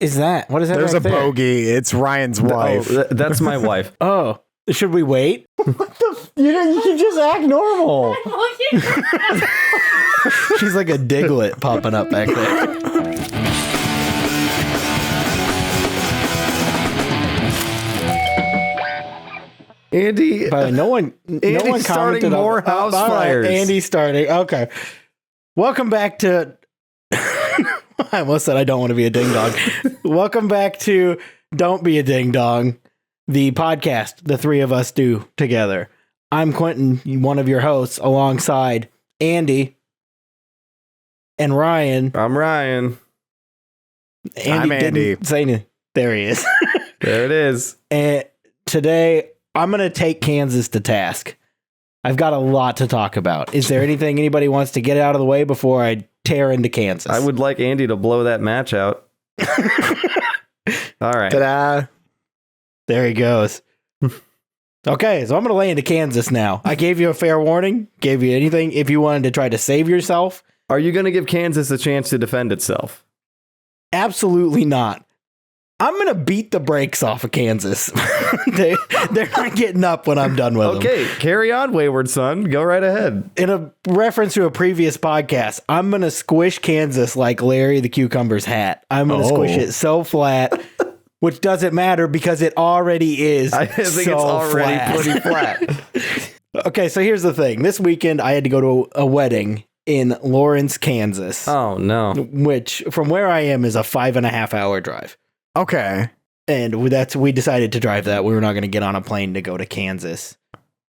is that? What is that? There's right a there? bogey. It's Ryan's wife. Oh, that's my wife. Oh, should we wait? You can just act normal. She's like a Diglett popping up back there. Andy, By the way, no one Andy's starting commented more on house all right, fires. Andy's starting. Okay. Welcome back to I almost said I don't want to be a ding dong. Welcome back to Don't Be a Ding Dong, the podcast the three of us do together. I'm Quentin, one of your hosts, alongside Andy and Ryan. I'm Ryan. I'm Andy. Didn't say anything. There he is. There it is. And today I'm going to take Kansas to task. I've got a lot to talk about. Is there anything anybody wants to get out of the way before I tear into Kansas? I would like Andy to blow that match out. All right. Ta-da. There he goes. Okay, so I'm going to lay into Kansas now. I gave you a fair warning, gave you anything if you wanted to try to save yourself. Are you going to give Kansas a chance to defend itself? Absolutely not. I'm going to beat the brakes off of Kansas. They're not getting up when I'm done with them. Okay, carry on, wayward son. Go right ahead. In a reference to a previous podcast, I'm going to squish Kansas like Larry the Cucumber's hat. I'm going to squish it so flat, which doesn't matter because it already is. I think so it's already flat. pretty flat. Okay, so here's the thing. This weekend, I had to go to a wedding in Lawrence, Kansas, Oh, no. which from where I am is a 5.5 hour drive. Okay. And we decided to drive that. We were not going to get on a plane to go to Kansas.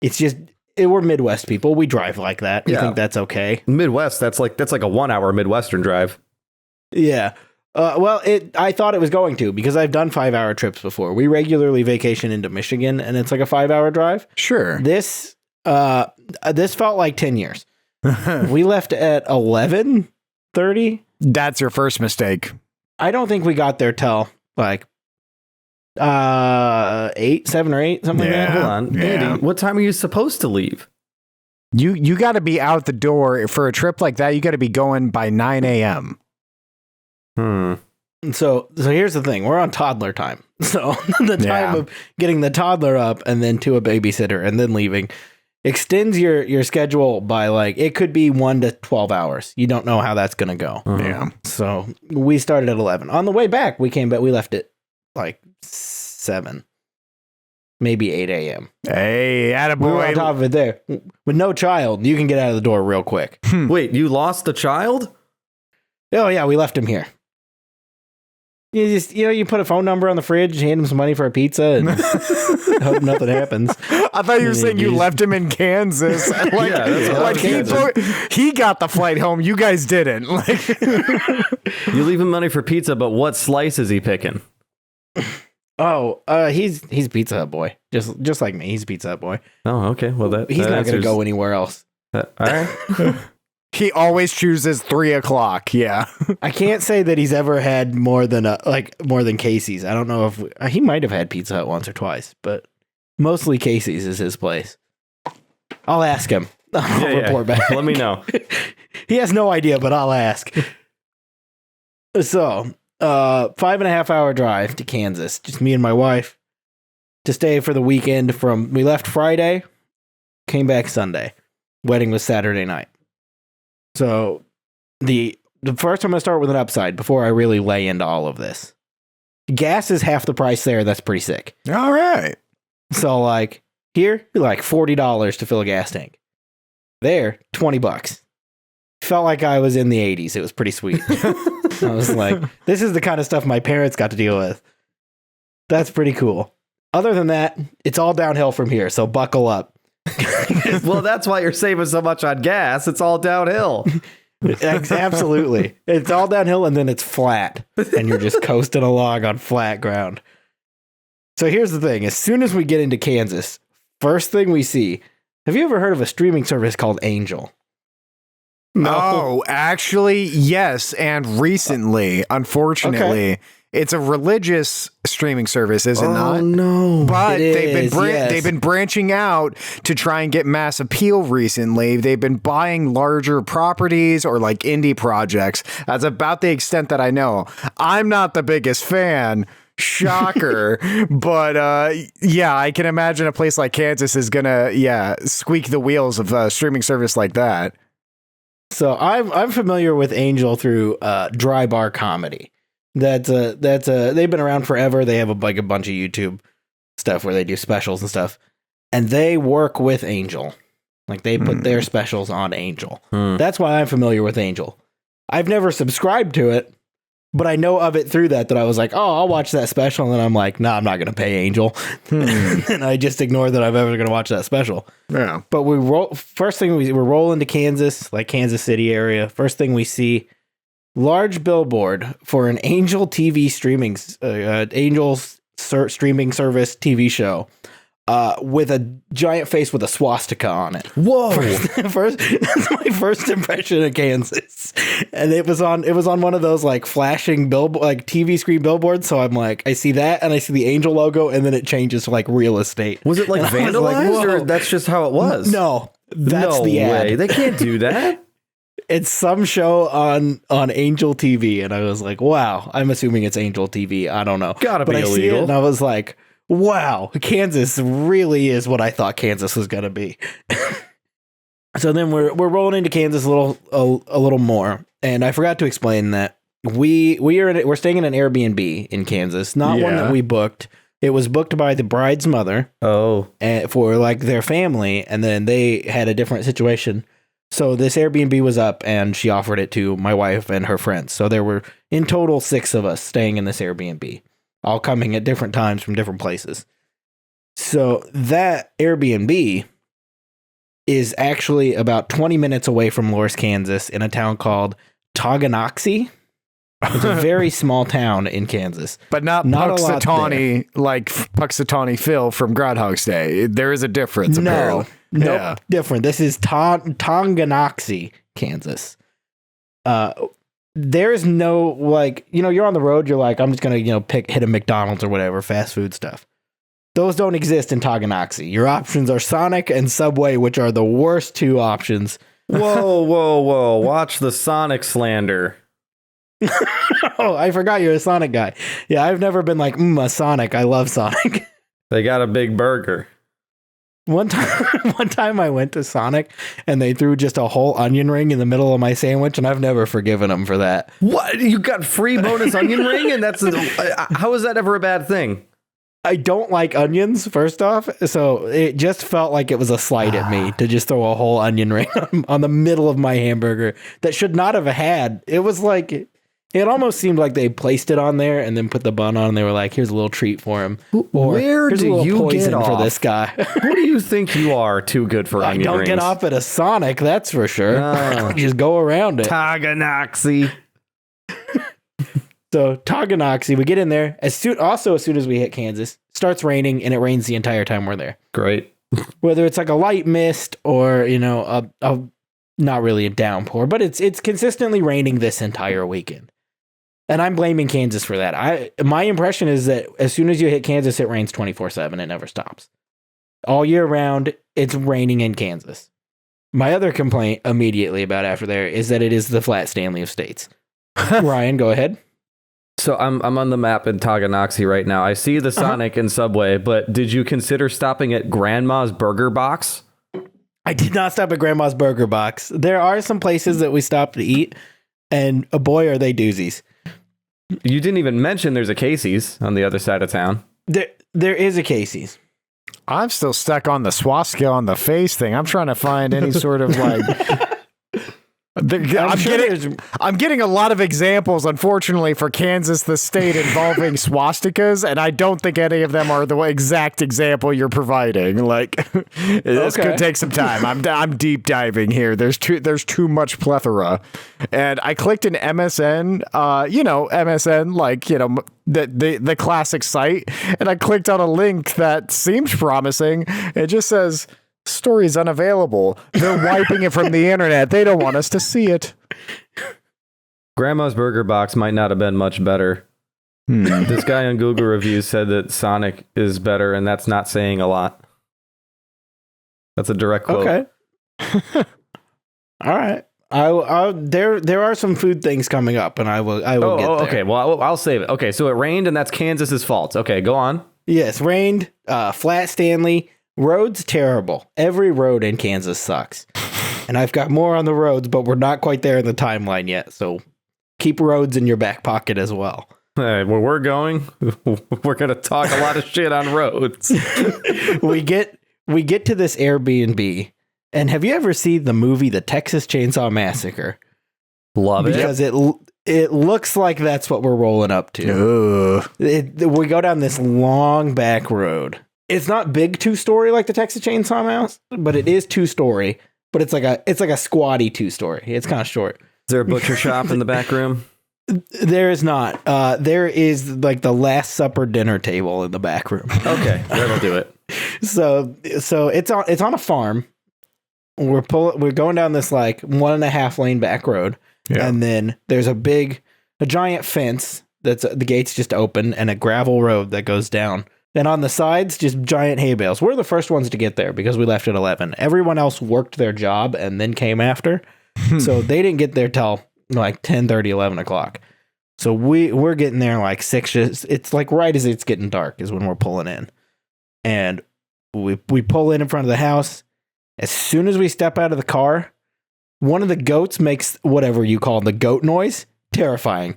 It's just, we're Midwest people. We drive like that. You Yeah. think that's okay? Midwest, that's like a 1 hour Midwestern drive. Yeah. Well, I thought it was going to because I've done 5-hour trips before. We regularly vacation into Michigan and it's like a 5-hour drive. Sure. This felt like 10 years. We left at 11:30. That's your first mistake. I don't think we got there till like 7 or 8, something like Yeah. that. Hold on. Yeah. Andy, what time are you supposed to leave? You got to be out the door for a trip like that. You got to be going by 9 a.m. So here's the thing. We're on toddler time. So the time of getting the toddler up and then to a babysitter and then leaving extends your schedule by like, it could be 1 to 12 hours. You don't know how that's going to go. Yeah. So we started at 11. On the way back, we left at like 7, maybe 8 a.m. Hey, We were on attaboy. top of it there. With no child, you can get out of the door real quick. Wait, you lost the child? Oh, yeah, we left him here. You put a phone number on the fridge, hand him some money for a pizza, and hope nothing happens. I thought you were saying you left him in Kansas. Like, Yeah, that's what I like was he got the flight home. You guys didn't. Like, You leave him money for pizza, but what slice is he picking? Oh, he's Pizza Hut boy, just like me. He's a Pizza Hut boy. Oh, okay. Well, He's not going to go anywhere else. All right. he always chooses 3 o'clock. Yeah. I can't say that he's ever had more than Casey's. I don't know if he might have had Pizza Hut once or twice, but mostly Casey's is his place. I'll ask him. I'll report back. Let me know. He has no idea, but I'll ask. So, 5.5 hour drive to Kansas, just me and my wife, to stay for the weekend. We left Friday, came back Sunday. Wedding was Saturday night. So the first I'm going to start with an upside before I really lay into all of this. Gas is half the price there. That's pretty sick. All right. So like here, like $40 to fill a gas tank. There, $20. Felt like I was in the 80s. It was pretty sweet. I was like, this is the kind of stuff my parents got to deal with. That's pretty cool. Other than that, it's all downhill from here. So buckle up. Well, that's why you're saving so much on gas. It's all downhill. Absolutely. It's all downhill and then it's flat. And you're just coasting along on flat ground. So here's the thing. As soon as we get into Kansas, first thing we see, have you ever heard of a streaming service called Angel? No, actually, yes. And recently, unfortunately, It's a religious streaming service, is it not? no. But It they've is, been yes. they've been branching out to try and get mass appeal recently. They've been buying larger properties or like indie projects. That's about the extent that I know. I'm not the biggest fan. Shocker. But yeah, I can imagine a place like Kansas is gonna squeak the wheels of a streaming service like that. So I'm familiar with Angel through Dry Bar Comedy. That's they've been around forever. They have a bunch of YouTube stuff where they do specials and stuff, and they work with Angel. Like they put their specials on Angel. That's why I'm familiar with Angel. I've never subscribed to it, but I know of it through that I was like, oh, I'll watch that special, and then I'm like, nah, I'm not gonna pay Angel, and I just ignore that I'm ever gonna watch that special. Yeah. But we're rolling to Kansas, like Kansas City area. First thing we see, large billboard for an Angel TV streaming, streaming service TV show, with a giant face with a swastika on it. Whoa. First, that's my first impression of Kansas, and it was on one of those like flashing like TV screen billboards. So I'm like, I see that, and I see the Angel logo, and then it changes to like real estate. Was it like And I was vandalized, like, or whoa. that's just how it was? No, that's no the ad. way. They can't do that. It's some show on Angel TV, and I was like, wow. I'm assuming it's Angel TV. I don't know. Gotta but be I see illegal. it, and I was like, wow, Kansas really is what I thought Kansas was gonna be. So then we're rolling into Kansas a little more, and I forgot to explain that we're staying in an Airbnb in Kansas, not one that we booked. It was booked by the bride's mother. Oh, For like their family, and then they had a different situation. So this Airbnb was up, and she offered it to my wife and her friends. So there were in total 6 of us staying in this Airbnb, all coming at different times from different places. So that Airbnb is actually about 20 minutes away from Loris, Kansas, in a town called Tonganoxie. It's a very small town in Kansas. But not a lot Puxatawny, like Puxatawny Phil from Groundhog's Day. There is a difference, apparently. Nope, different. This is Tonganoxie, Kansas. There's no, like, you're on the road, you're like, I'm just going to, hit a McDonald's or whatever, fast food stuff. Those don't exist in Tonganoxie. Your options are Sonic and Subway, which are the worst 2 options. whoa. Watch the Sonic slander. Oh, I forgot you're a Sonic guy. Yeah, I've never been like, a Sonic. I love Sonic. They got a big burger. One time I went to Sonic and they threw just a whole onion ring in the middle of my sandwich, and I've never forgiven them for that. What? You got free bonus onion ring? And how is that ever a bad thing? I don't like onions, first off, so it just felt like it was a slight at me to just throw a whole onion ring on the middle of my hamburger that should not have had. It was like, it almost seemed like they placed it on there and then put the bun on, and they were like, here's a little treat for him. Or where here's a do little you poison get for off? this guy. Who do you think you are too good for I onion don't rings? get off at a Sonic, that's for sure. No. Just go around it. Tonganoxie. So Tonganoxie, we get in there. As soon as we hit Kansas, starts raining, and it rains the entire time we're there. Great. Whether it's like a light mist or a not really a downpour, but it's consistently raining this entire weekend. And I'm blaming Kansas for that. My impression is that as soon as you hit Kansas, it rains 24/7. It never stops. All year round, it's raining in Kansas. My other complaint immediately about after there is that it is the flat Stanley of states. Ryan, go ahead. So I'm on the map in Tonganoxie right now. I see the Sonic and Subway, but did you consider stopping at Grandma's Burger Box? I did not stop at Grandma's Burger Box. There are some places that we stopped to eat, and boy, are they doozies. You didn't even mention there's a Casey's on the other side of town. There is a Casey's. I'm still stuck on the swastika on the face thing. I'm trying to find any sort of like. I'm getting a lot of examples, unfortunately, for Kansas, the state, involving swastikas, and I don't think any of them are the exact example you're providing. Like, this could take some time. I'm deep diving here. There's too much plethora, and I clicked in MSN. MSN, like the classic site, and I clicked on a link that seems promising. It just says, story is unavailable. They're wiping it from the internet. They don't want us to see it. Grandma's Burger Box might not have been much better. This guy on Google reviews said that Sonic is better, and that's not saying a lot. That's a direct quote. Okay. All right. There are some food things coming up, and I will get there. Okay. Well, I'll save it. Okay, so it rained, and that's Kansas's fault. Okay, go on. Yes, rained. Flat Stanley. Roads terrible. Every road in Kansas sucks. And I've got more on the roads, but we're not quite there in the timeline yet. So keep roads in your back pocket as well. Where we're going, we're gonna talk a lot of shit on roads. we get to this Airbnb, and have you ever seen the movie The Texas Chainsaw Massacre? Love it. Because it looks like that's what we're rolling up to. We go down this long back road. It's not big 2-story like the Texas Chainsaw Mouse, but it is 2-story. But it's like a squatty 2-story. It's kind of short. Is there a butcher shop in the back room? There is not. There is like the Last Supper dinner table in the back room. Okay, that'll do it. So it's on a farm. We're going down this like 1.5 lane back road, and then there's a giant fence that's the gates just open and a gravel road that goes down. And on the sides, just giant hay bales. We're the first ones to get there because we left at 11. Everyone else worked their job and then came after, so they didn't get there till like 10:30, 11 o'clock. So we're getting there like 6. It's like right as it's getting dark is when we're pulling in, and we pull in front of the house. As soon as we step out of the car, one of the goats makes whatever you call the goat noise. Terrifying.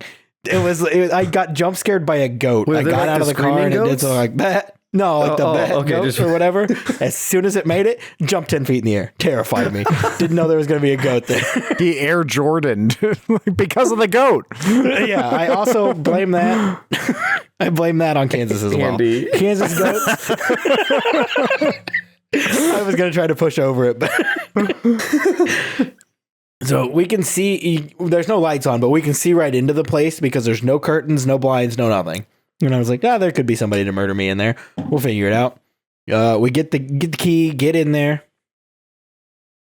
I got jump scared by a goat. I got out of the car and it did something like that. No, like the goat or whatever. As soon as it made it, jumped 10 feet in the air. Terrified me. Didn't know there was going to be a goat there. He Air Jordaned because of the goat. Yeah, I also blame that. I blame that on Kansas as well. Kansas goats. I was going to try to push over it, but so we can see, there's no lights on, but we can see right into the place because there's no curtains, no blinds, no nothing. And I was like, there could be somebody to murder me in there. We'll figure it out. We get the key, get in there.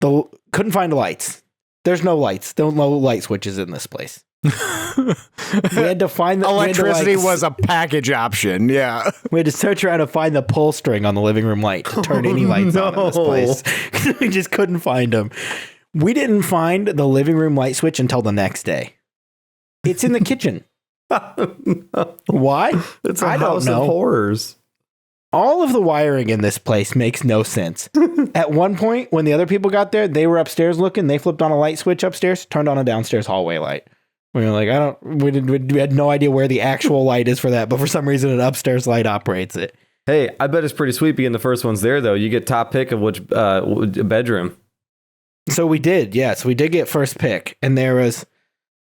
Couldn't find the lights. There's no lights. No light switches in this place. We had to find the electricity was a package option. Yeah, we had to start trying to find the pull string on the living room light to turn any lights on in this place. We just couldn't find them. We didn't find the living room light switch until the next day. It's in the kitchen. Why? It's a house of horrors. All of the wiring in this place makes no sense. At one point, when the other people got there, they were upstairs looking. They flipped on a light switch upstairs, turned on a downstairs hallway light. We were like, we had no idea where the actual light is for that, but for some reason, an upstairs light operates it. Hey, I bet it's pretty sweet being the first ones there, though. You get top pick of which bedroom. So we did, yes. We did get first pick. And there was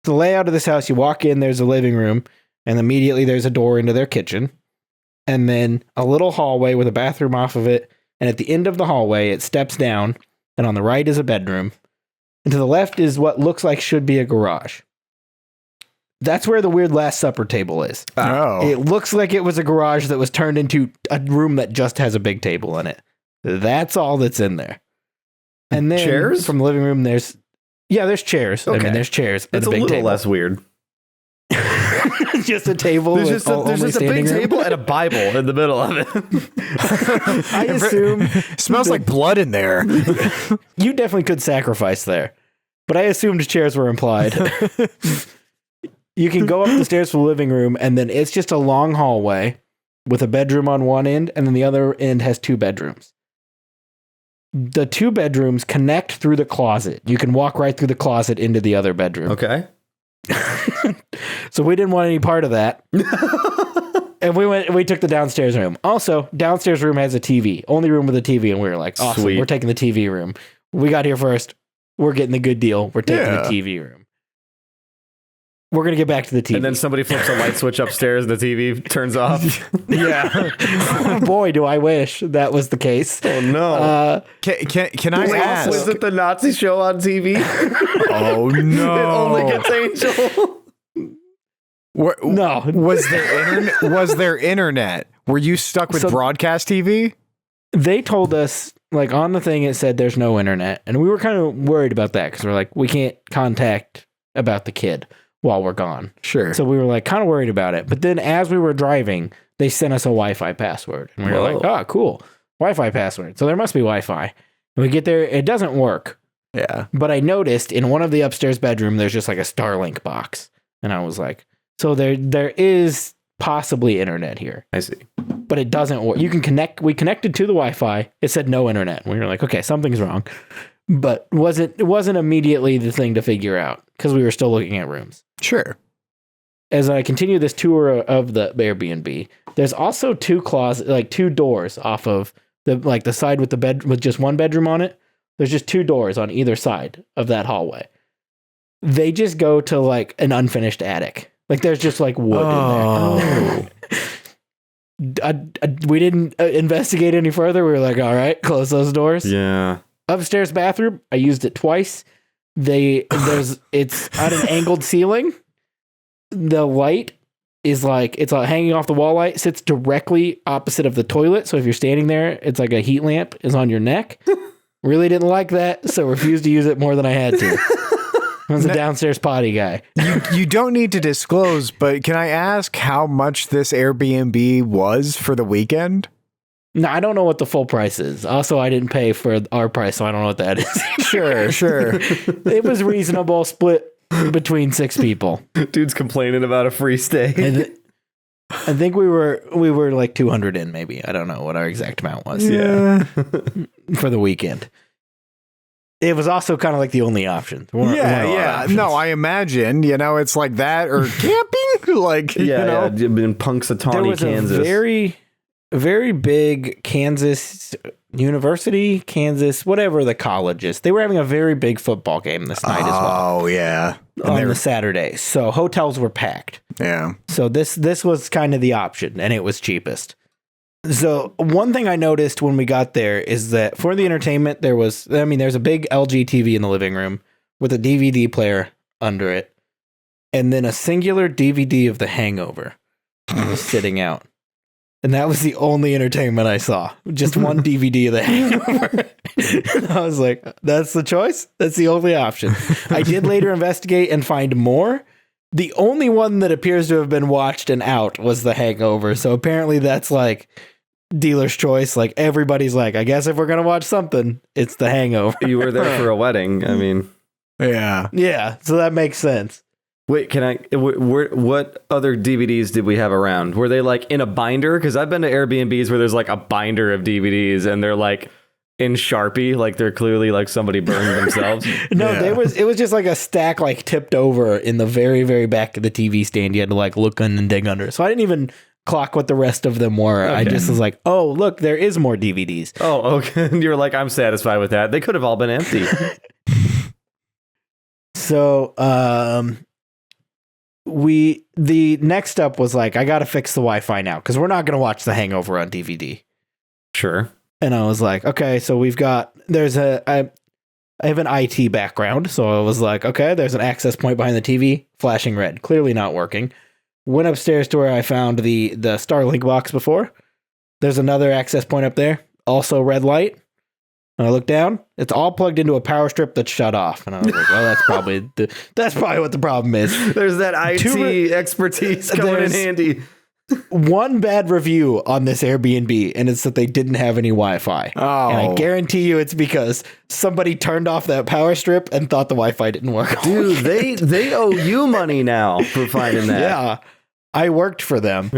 the layout of this house. You walk in, there's a living room, and immediately there's a door into their kitchen. And then a little hallway with a bathroom off of it. And at the end of the hallway, it steps down. And on the right is a bedroom. And to the left is what looks like should be a garage. That's where the weird Last Supper table is. Oh. It looks like it was a garage that was turned into a room that just has a big table in it. That's all that's in there. And then chairs? From the living room, there's chairs. Okay. I mean, there's chairs. It's a big little table. less weird. Just a table. There's just a big table and a Bible in the middle of it. I assume smells like blood in there. You definitely could sacrifice there, but I assumed chairs were implied. You can go up the stairs to the living room, and then it's just a long hallway with a bedroom on one end, and then the other end has 2 bedrooms. The 2 bedrooms connect through the closet. You can walk right through the closet into the other bedroom. Okay. So we didn't want any part of that. And we took the downstairs room. Also, downstairs room has a TV. Only room with a TV, and we were like, awesome, Sweet. We're taking the TV room. We got here first. We're getting the good deal. We're taking the TV room. We're going to get back to the TV. And then somebody flips a light switch upstairs and the TV turns off. Yeah. Boy, do I wish that was the case. Oh, no. Can I ask? Was it the Nazi show on TV? Oh, no. It only gets Angel. No. Was there internet? Were you stuck with broadcast TV? They told us, like, on the thing, it said there's no internet. And we were kind of worried about that because we're like, we can't contact about the kid. while we're gone. Sure. So we were like kind of worried about it. But then as we were driving, they sent us a Wi-Fi password. And we were like, oh, cool. Wi-Fi password. So there must be Wi-Fi. And we get there, it doesn't work. Yeah. But I noticed in one of the upstairs bedroom, there's just like a Starlink box. And I was like, so there is possibly internet here. I see. But it doesn't work. You can connect. We connected to the Wi-Fi. It said no internet. We were like, okay, something's wrong. But it wasn't immediately the thing to figure out because we were still looking at rooms. Sure. As I continue this tour of the Airbnb, there's also two doors off of the side with the bed with just one bedroom on it. There's just two doors on either side of that hallway. They just go to like an unfinished attic. Like there's just like wood in there. We didn't investigate any further. We were like, all right, close those doors. Yeah. Upstairs bathroom, I used it twice. It's at an angled ceiling. The light is like it's hanging off the wall light, sits directly opposite of the toilet. So if you're standing there, it's like a heat lamp is on your neck. Really didn't like that, so refused to use it more than I had to. I was a downstairs potty guy. You don't need to disclose, but can I ask how much this Airbnb was for the weekend? No, I don't know what the full price is. Also, I didn't pay for our price, so I don't know what that is. Sure. It was reasonable, split between 6 people. Dude's complaining about a free stay. I think we were like 200 in, maybe. I don't know what our exact amount was. Yeah. For the weekend. It was also kind of like the only option. Yeah. No, I imagine, it's like that or camping. Like, yeah, in Punxsutawney, Kansas. A very, very big Kansas University, Kansas, whatever the college is. They were having a very big football game this night as well. Oh, yeah. On the Saturday. So hotels were packed. Yeah. So this was kind of the option, and it was cheapest. So one thing I noticed when we got there is that for the entertainment, there's a big LG TV in the living room with a DVD player under it, and then a singular DVD of The Hangover was sitting out. And that was the only entertainment I saw. Just one DVD of The Hangover. I was like, that's the choice? That's the only option. I did later investigate and find more. The only one that appears to have been watched and out was The Hangover. So apparently that's like dealer's choice. Like everybody's like, I guess if we're going to watch something, it's The Hangover. You were there for a wedding. I mean, yeah. Yeah. So that makes sense. Wait, what other DVDs did we have around? Were they like in a binder? Because I've been to Airbnbs where there's like a binder of DVDs and they're like in Sharpie, like they're clearly like somebody burned themselves. No, it was just like a stack like tipped over in the very, very back of the TV stand. You had to like look and dig under. So I didn't even clock what the rest of them were. Okay. I just was like, oh, look, there is more DVDs. Oh, okay. And you're like, I'm satisfied with that. They could have all been empty. So, the next up was like, I got to fix the Wi-Fi now because we're not going to watch The Hangover on DVD. Sure. And I was like, okay, so I have an IT background. So I was like, okay, there's an access point behind the TV, flashing red, clearly not working. Went upstairs to where I found the Starlink box before. There's another access point up there, also red light. And I looked down, it's all plugged into a power strip that's shut off. And I was like, well, that's probably what the problem is. There's that IT expertise coming in handy. One bad review on this Airbnb, and it's that they didn't have any Wi-Fi. Oh. And I guarantee you it's because somebody turned off that power strip and thought the Wi-Fi didn't work. Dude, they owe you money now for finding that. Yeah, I worked for them.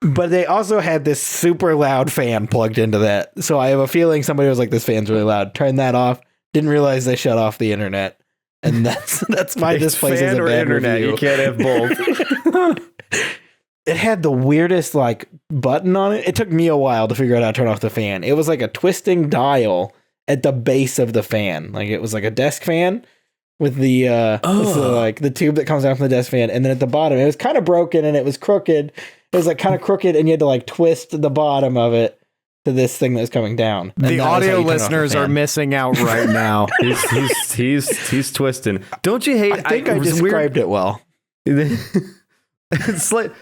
But they also had this super loud fan plugged into that. So I have a feeling somebody was like, this fan's really loud. Turn that off. Didn't realize they shut off the internet. And that's why this place is a bad internet. review. You can't have both. It had the weirdest like button on it. It took me a while to figure out how to turn off the fan. It was like a twisting dial at the base of the fan. Like it was like a desk fan with the the tube that comes out from the desk fan, and then at the bottom it was kind of broken and it was crooked. It was like kind of crooked, and you had to like twist the bottom of it to this thing that was coming down. The audio listeners are missing out right now. he's twisting. Don't you hate? I think I described it well.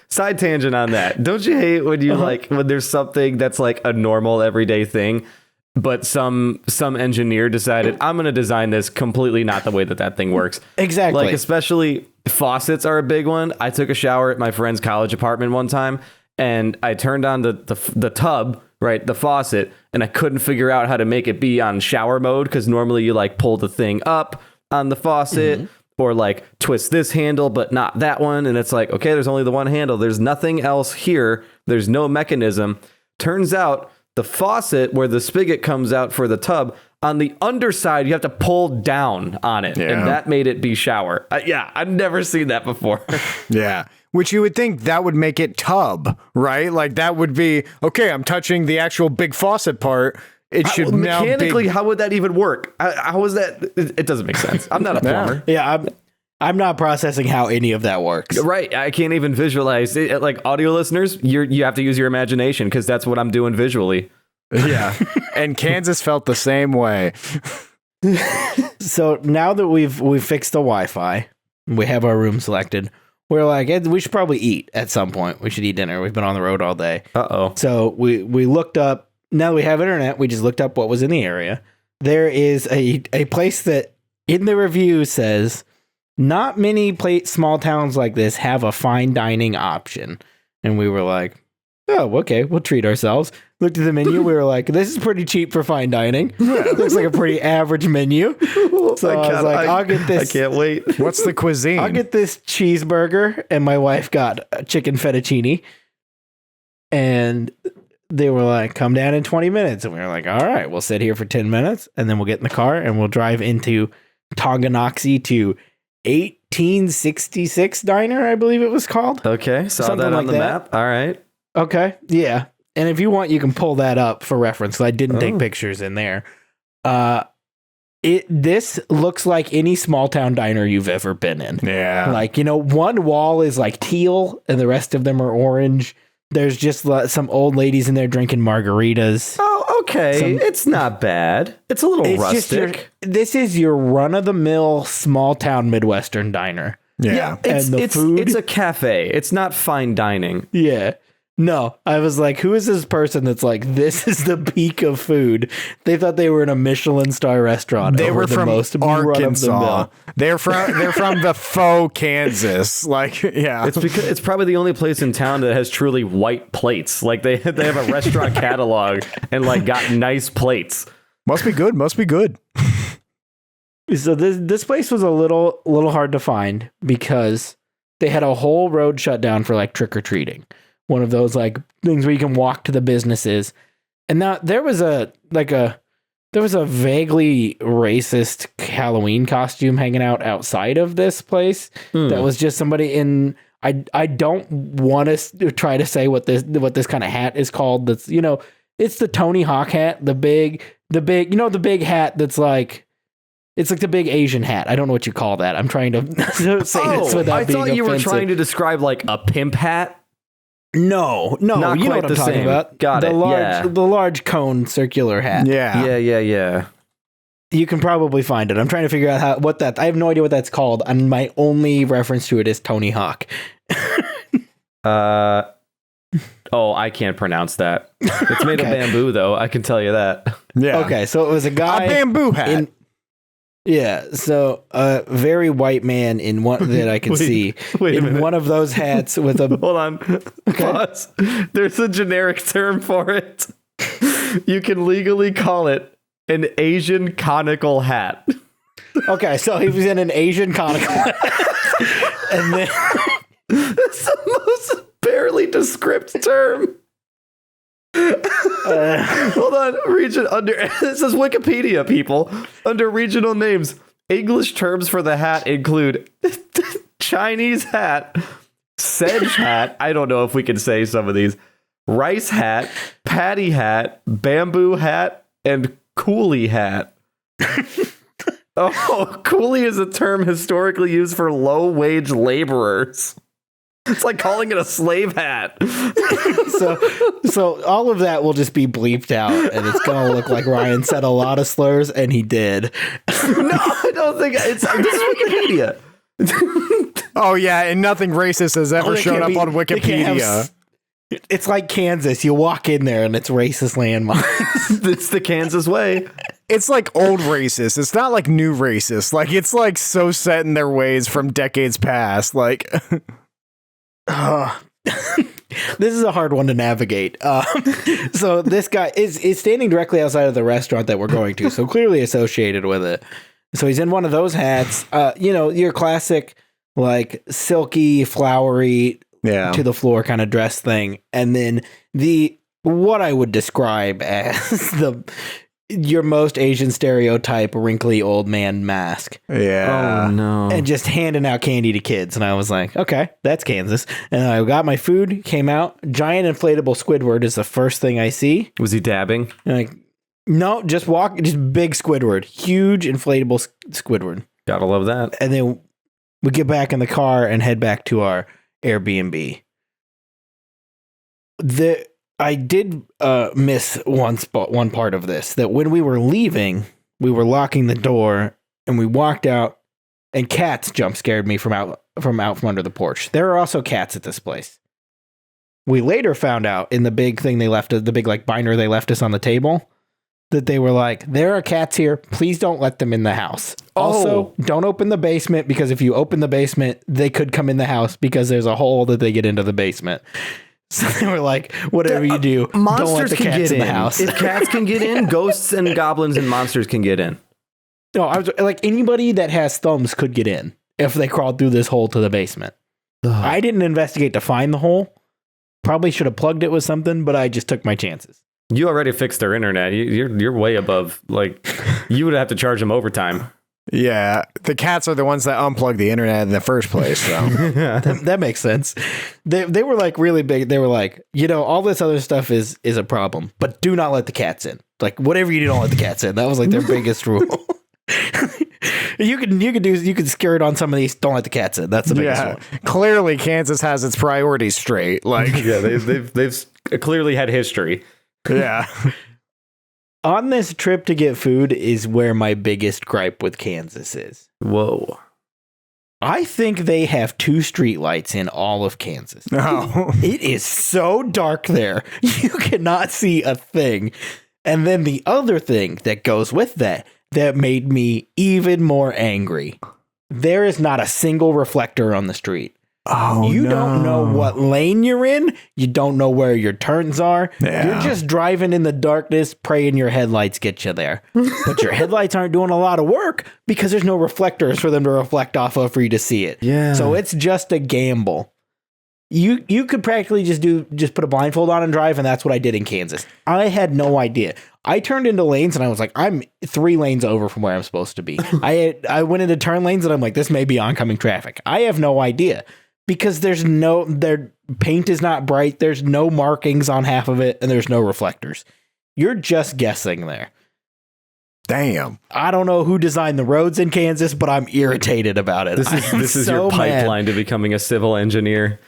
Side tangent on that. Don't you hate when you when there's something that's like a normal everyday thing, but some engineer decided I'm going to design this completely not the way that thing works. Exactly. Like especially Faucets are a big one. I took a shower at my friend's college apartment one time, and I turned on the tub, right, the faucet, and I couldn't figure out how to make it be on shower mode, because normally you like pull the thing up on the faucet or like twist this handle, but not that one. And it's like, okay, there's only the one handle. There's nothing else here. There's no mechanism. Turns out the faucet where the spigot comes out for the tub, on the underside, you have to pull down on it. Yeah. And that made it be shower. Yeah, I've never seen that before. Yeah. Which you would think that would make it tub, right? Like that would be, okay, I'm touching the actual big faucet part. It should now mechanically, be... how would that even work? How is that? It doesn't make sense. I'm not a plumber. Yeah, I'm not processing how any of that works. Right. I can't even visualize it. Like audio listeners, you have to use your imagination, because that's what I'm doing visually. Yeah. And Kansas felt the same way. So now that we've fixed the Wi-Fi, we have our room selected, we're like, we should probably eat at some point. We should eat dinner. We've been on the road all day. Uh-oh. So we looked up, now that we have internet, we just looked up what was in the area. There is a place that in the review says, not many small towns like this have a fine dining option. And we were like, oh, okay, we'll treat ourselves. Looked at the menu. We were like, this is pretty cheap for fine dining. Looks like a pretty average menu. So I was like, I'll get this. I can't wait. What's the cuisine? I'll get this cheeseburger. And my wife got a chicken fettuccine. And they were like, come down in 20 minutes. And we were like, all right, we'll sit here for 10 minutes. And then we'll get in the car and we'll drive into Tonganoxie to 1866 Diner, I believe it was called. Okay, saw Something that on like the that. map. All right. Okay, yeah. And if you want, you can pull that up for reference. I didn't take pictures in there. This looks like any small town diner you've ever been in. Yeah. Like, one wall is like teal and the rest of them are orange. There's just some old ladies in there drinking margaritas. Oh, okay. It's not bad. It's a little rustic. This is your run-of-the-mill small town Midwestern diner. Yeah. It's food. it's a cafe. It's not fine dining. Yeah. No, I was like, who is this person that's like, this is the peak of food? They thought they were in a Michelin star restaurant. They were the from most Arkansas. run-of-the-mill. They're from the faux Kansas. Like, yeah. It's because it's probably the only place in town that has truly white plates. Like they have a restaurant catalog and like got nice plates. Must be good. Must be good. So this place was a little hard to find because they had a whole road shut down for like trick or treating. One of those like things where you can walk to the businesses. And now there was a vaguely racist Halloween costume hanging out outside of this place. That was just somebody in. I don't want to try to say what this kind of hat is called. That's it's the Tony Hawk hat, the big the big hat that's like. It's like the big Asian hat. I don't know what you call that. I'm trying to say this without I being thought you offensive. were trying to describe like a pimp hat. No, Not you know quite what I'm the talking same. about. Got it, yeah. The large cone circular hat. Yeah. Yeah. You can probably find it. I'm trying to figure out what that. I have no idea what that's called, and my only reference to it is Tony Hawk. I can't pronounce that. It's made of bamboo, though. I can tell you that. Yeah. Okay, so it was a guy. A bamboo hat. So a very white man in one that I can see wait a in minute. one of those hats with a. Hold on. Pause. There's a generic term for it. You can legally call it an Asian conical hat. Okay, so he was in an Asian conical hat, and then That's the most barely descript term. Hold on. Region under. This is Wikipedia, people. Under regional names, English terms for the hat include Chinese hat, sedge hat. I don't know if we can say some of these. Rice hat, patty hat, bamboo hat, and coolie hat. Oh, coolie is a term historically used for low-wage laborers. It's like calling it a slave hat. so all of that will just be bleeped out, and it's gonna look like Ryan said a lot of slurs, and he did. No, I don't think this is Wikipedia. Oh yeah, and nothing racist has ever They shown can't up on they can't have Wikipedia. it's like Kansas. You walk in there, and it's racist landmines. It's the Kansas way. it's like old racist. It's not like new racist. Like it's like so set in their ways from decades past. Like this is a hard one to navigate. So this guy is standing directly outside of the restaurant that we're going to, so clearly associated with it. So he's in one of those hats, your classic like silky, flowery, to the floor kind of dress thing, and then what I would describe as your most Asian stereotype wrinkly old man mask. Yeah. Oh no. And just handing out candy to kids. And I was like, okay, that's Kansas. And I got my food, came out. Giant inflatable Squidward is the first thing I see. Was he dabbing? And like, no, just big Squidward. Huge inflatable Squidward. Gotta love that. And then we get back in the car and head back to our Airbnb. I did miss one part of this, that when we were leaving, we were locking the door and we walked out and cats jump scared me from out from under the porch. There are also cats at this place. We later found out in the big thing they left, the big like binder they left us on the table, that they were like, there are cats here. Please don't let them in the house. Also, don't open the basement, because if you open the basement, they could come in the house because there's a hole that they get into the basement. So they were like, whatever you do, don't let the cats in the house. If cats can get in, ghosts and goblins and monsters can get in. No, I was like, anybody that has thumbs could get in if they crawled through this hole to the basement. I didn't investigate to find the hole. Probably should have plugged it with something, but I just took my chances. You already fixed their internet. You're way above. Like, you would have to charge them overtime. Yeah, the cats are the ones that unplug the internet in the first place. So that makes sense. They were like really big. They were like, all this other stuff is a problem, but do not let the cats in. Like, whatever you do, don't let the cats in. That was like their biggest rule. You can skirt on some of these. Don't let the cats in. That's the biggest one. Clearly, Kansas has its priorities straight. Like, yeah, they've clearly had history. Yeah. On this trip to get food is where my biggest gripe with Kansas is. Whoa. I think they have 2 streetlights in all of Kansas. Oh. It is so dark there. You cannot see a thing. And then the other thing that goes with that made me even more angry. There is not a single reflector on the street. Oh, you don't know what lane you're in. You don't know where your turns are. Yeah. You're just driving in the darkness, praying your headlights get you there. But your headlights aren't doing a lot of work because there's no reflectors for them to reflect off of for you to see it. Yeah. So it's just a gamble. You could practically just put a blindfold on and drive, and that's what I did in Kansas. I had no idea. I turned into lanes and I was like, I'm 3 lanes over from where I'm supposed to be. I went into turn lanes and I'm like, this may be oncoming traffic. I have no idea. Because their paint is not bright, there's no markings on half of it, and there's no reflectors. You're just guessing there. Damn. I don't know who designed the roads in Kansas, but I'm irritated about it. This is your pipeline to becoming a civil engineer.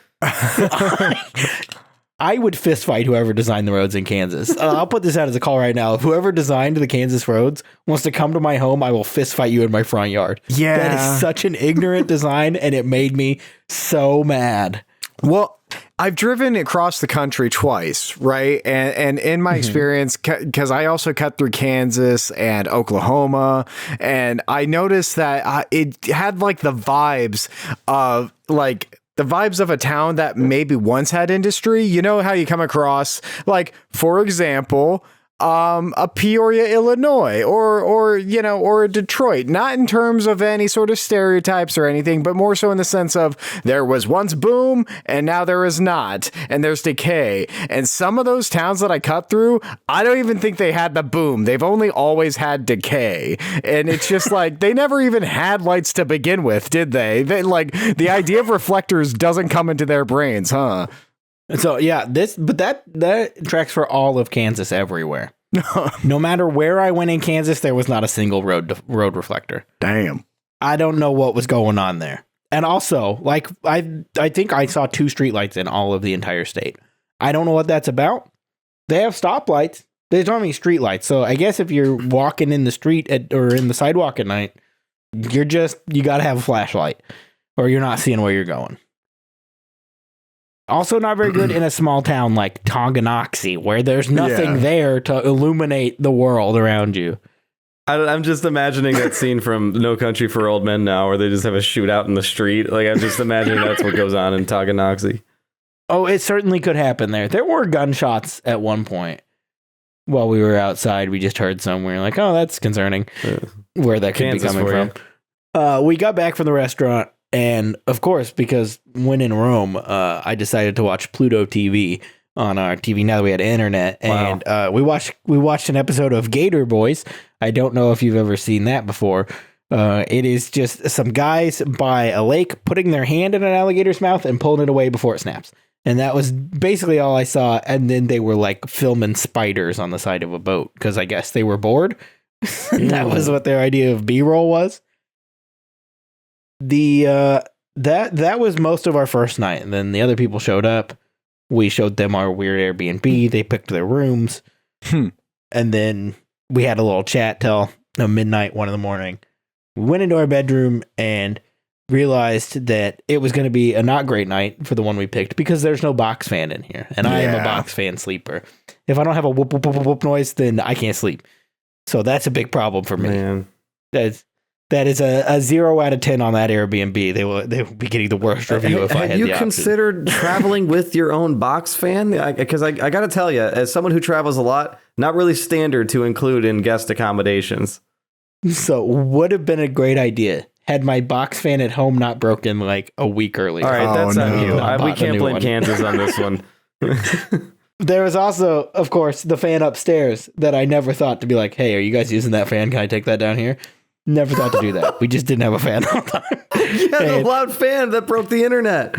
I would fist fight whoever designed the roads in Kansas. I'll put this out as a call right now. If whoever designed the Kansas roads wants to come to my home, I will fist fight you in my front yard. Yeah. That is such an ignorant design, and it made me so mad. Well, I've driven across the country twice, right? And in my experience, because I also cut through Kansas and Oklahoma, and I noticed that it had like the vibes of a town that maybe once had industry. You know how you come across, like, for example, a Peoria, Illinois, or a Detroit, not in terms of any sort of stereotypes or anything, but more so in the sense of there was once boom and now there is not, and there's decay. And some of those towns that I cut through, I don't even think they had the boom. They've only always had decay. And it's just like, they never even had lights to begin with, did they? Like, the idea of reflectors doesn't come into their brains, huh? So yeah, that tracks for all of Kansas everywhere. No matter where I went in Kansas, there was not a single road reflector. Damn. I don't know what was going on there. And also, like, I think I saw 2 streetlights in all of the entire state. I don't know what that's about. They have stoplights. They don't have any streetlights. So I guess if you're walking in the street or in the sidewalk at night, you got to have a flashlight, or you're not seeing where you're going. Also not very good in a small town like Tonganoxie, where there's nothing there to illuminate the world around you. I'm just imagining that scene from No Country for Old Men now, where they just have a shootout in the street. Like I'm just imagining that's what goes on in Tonganoxie. Oh, it certainly could happen there. There were gunshots at one point while we were outside. We just heard somewhere like, oh, that's concerning. Where that could Kansas be coming from. We got back from the restaurant, and of course, because when in Rome, I decided to watch Pluto TV on our TV now that we had internet, and we watched an episode of Gator Boys. I don't know if you've ever seen that before. It is just some guys by a lake putting their hand in an alligator's mouth and pulling it away before it snaps. And that was basically all I saw. And then they were like filming spiders on the side of a boat because I guess they were bored. That was what their idea of B-roll was. That was most of our first night, and then the other people showed up. We showed them our weird Airbnb. They picked their rooms, and then we had a little chat till midnight, 1 a.m. We went into our bedroom and realized that it was going to be a not great night for the one we picked because there's no box fan in here, and I am a box fan sleeper. If I don't have a whoop whoop whoop whoop noise, then I can't sleep. So that's a big problem for me. Man. That is a 0 out of 10 on that Airbnb. They will be getting the worst review if I had the option. Have you considered traveling with your own box fan? Because I got to tell you, as someone who travels a lot, not really standard to include in guest accommodations. So would have been a great idea had my box fan at home not broken like a week earlier. All right, that's on you. We can't blame Kansas on this one. There was also, of course, the fan upstairs that I never thought to be like, hey, are you guys using that fan? Can I take that down here? Never thought to do that. We just didn't have a fan all the time. Yeah, the loud fan that broke the internet.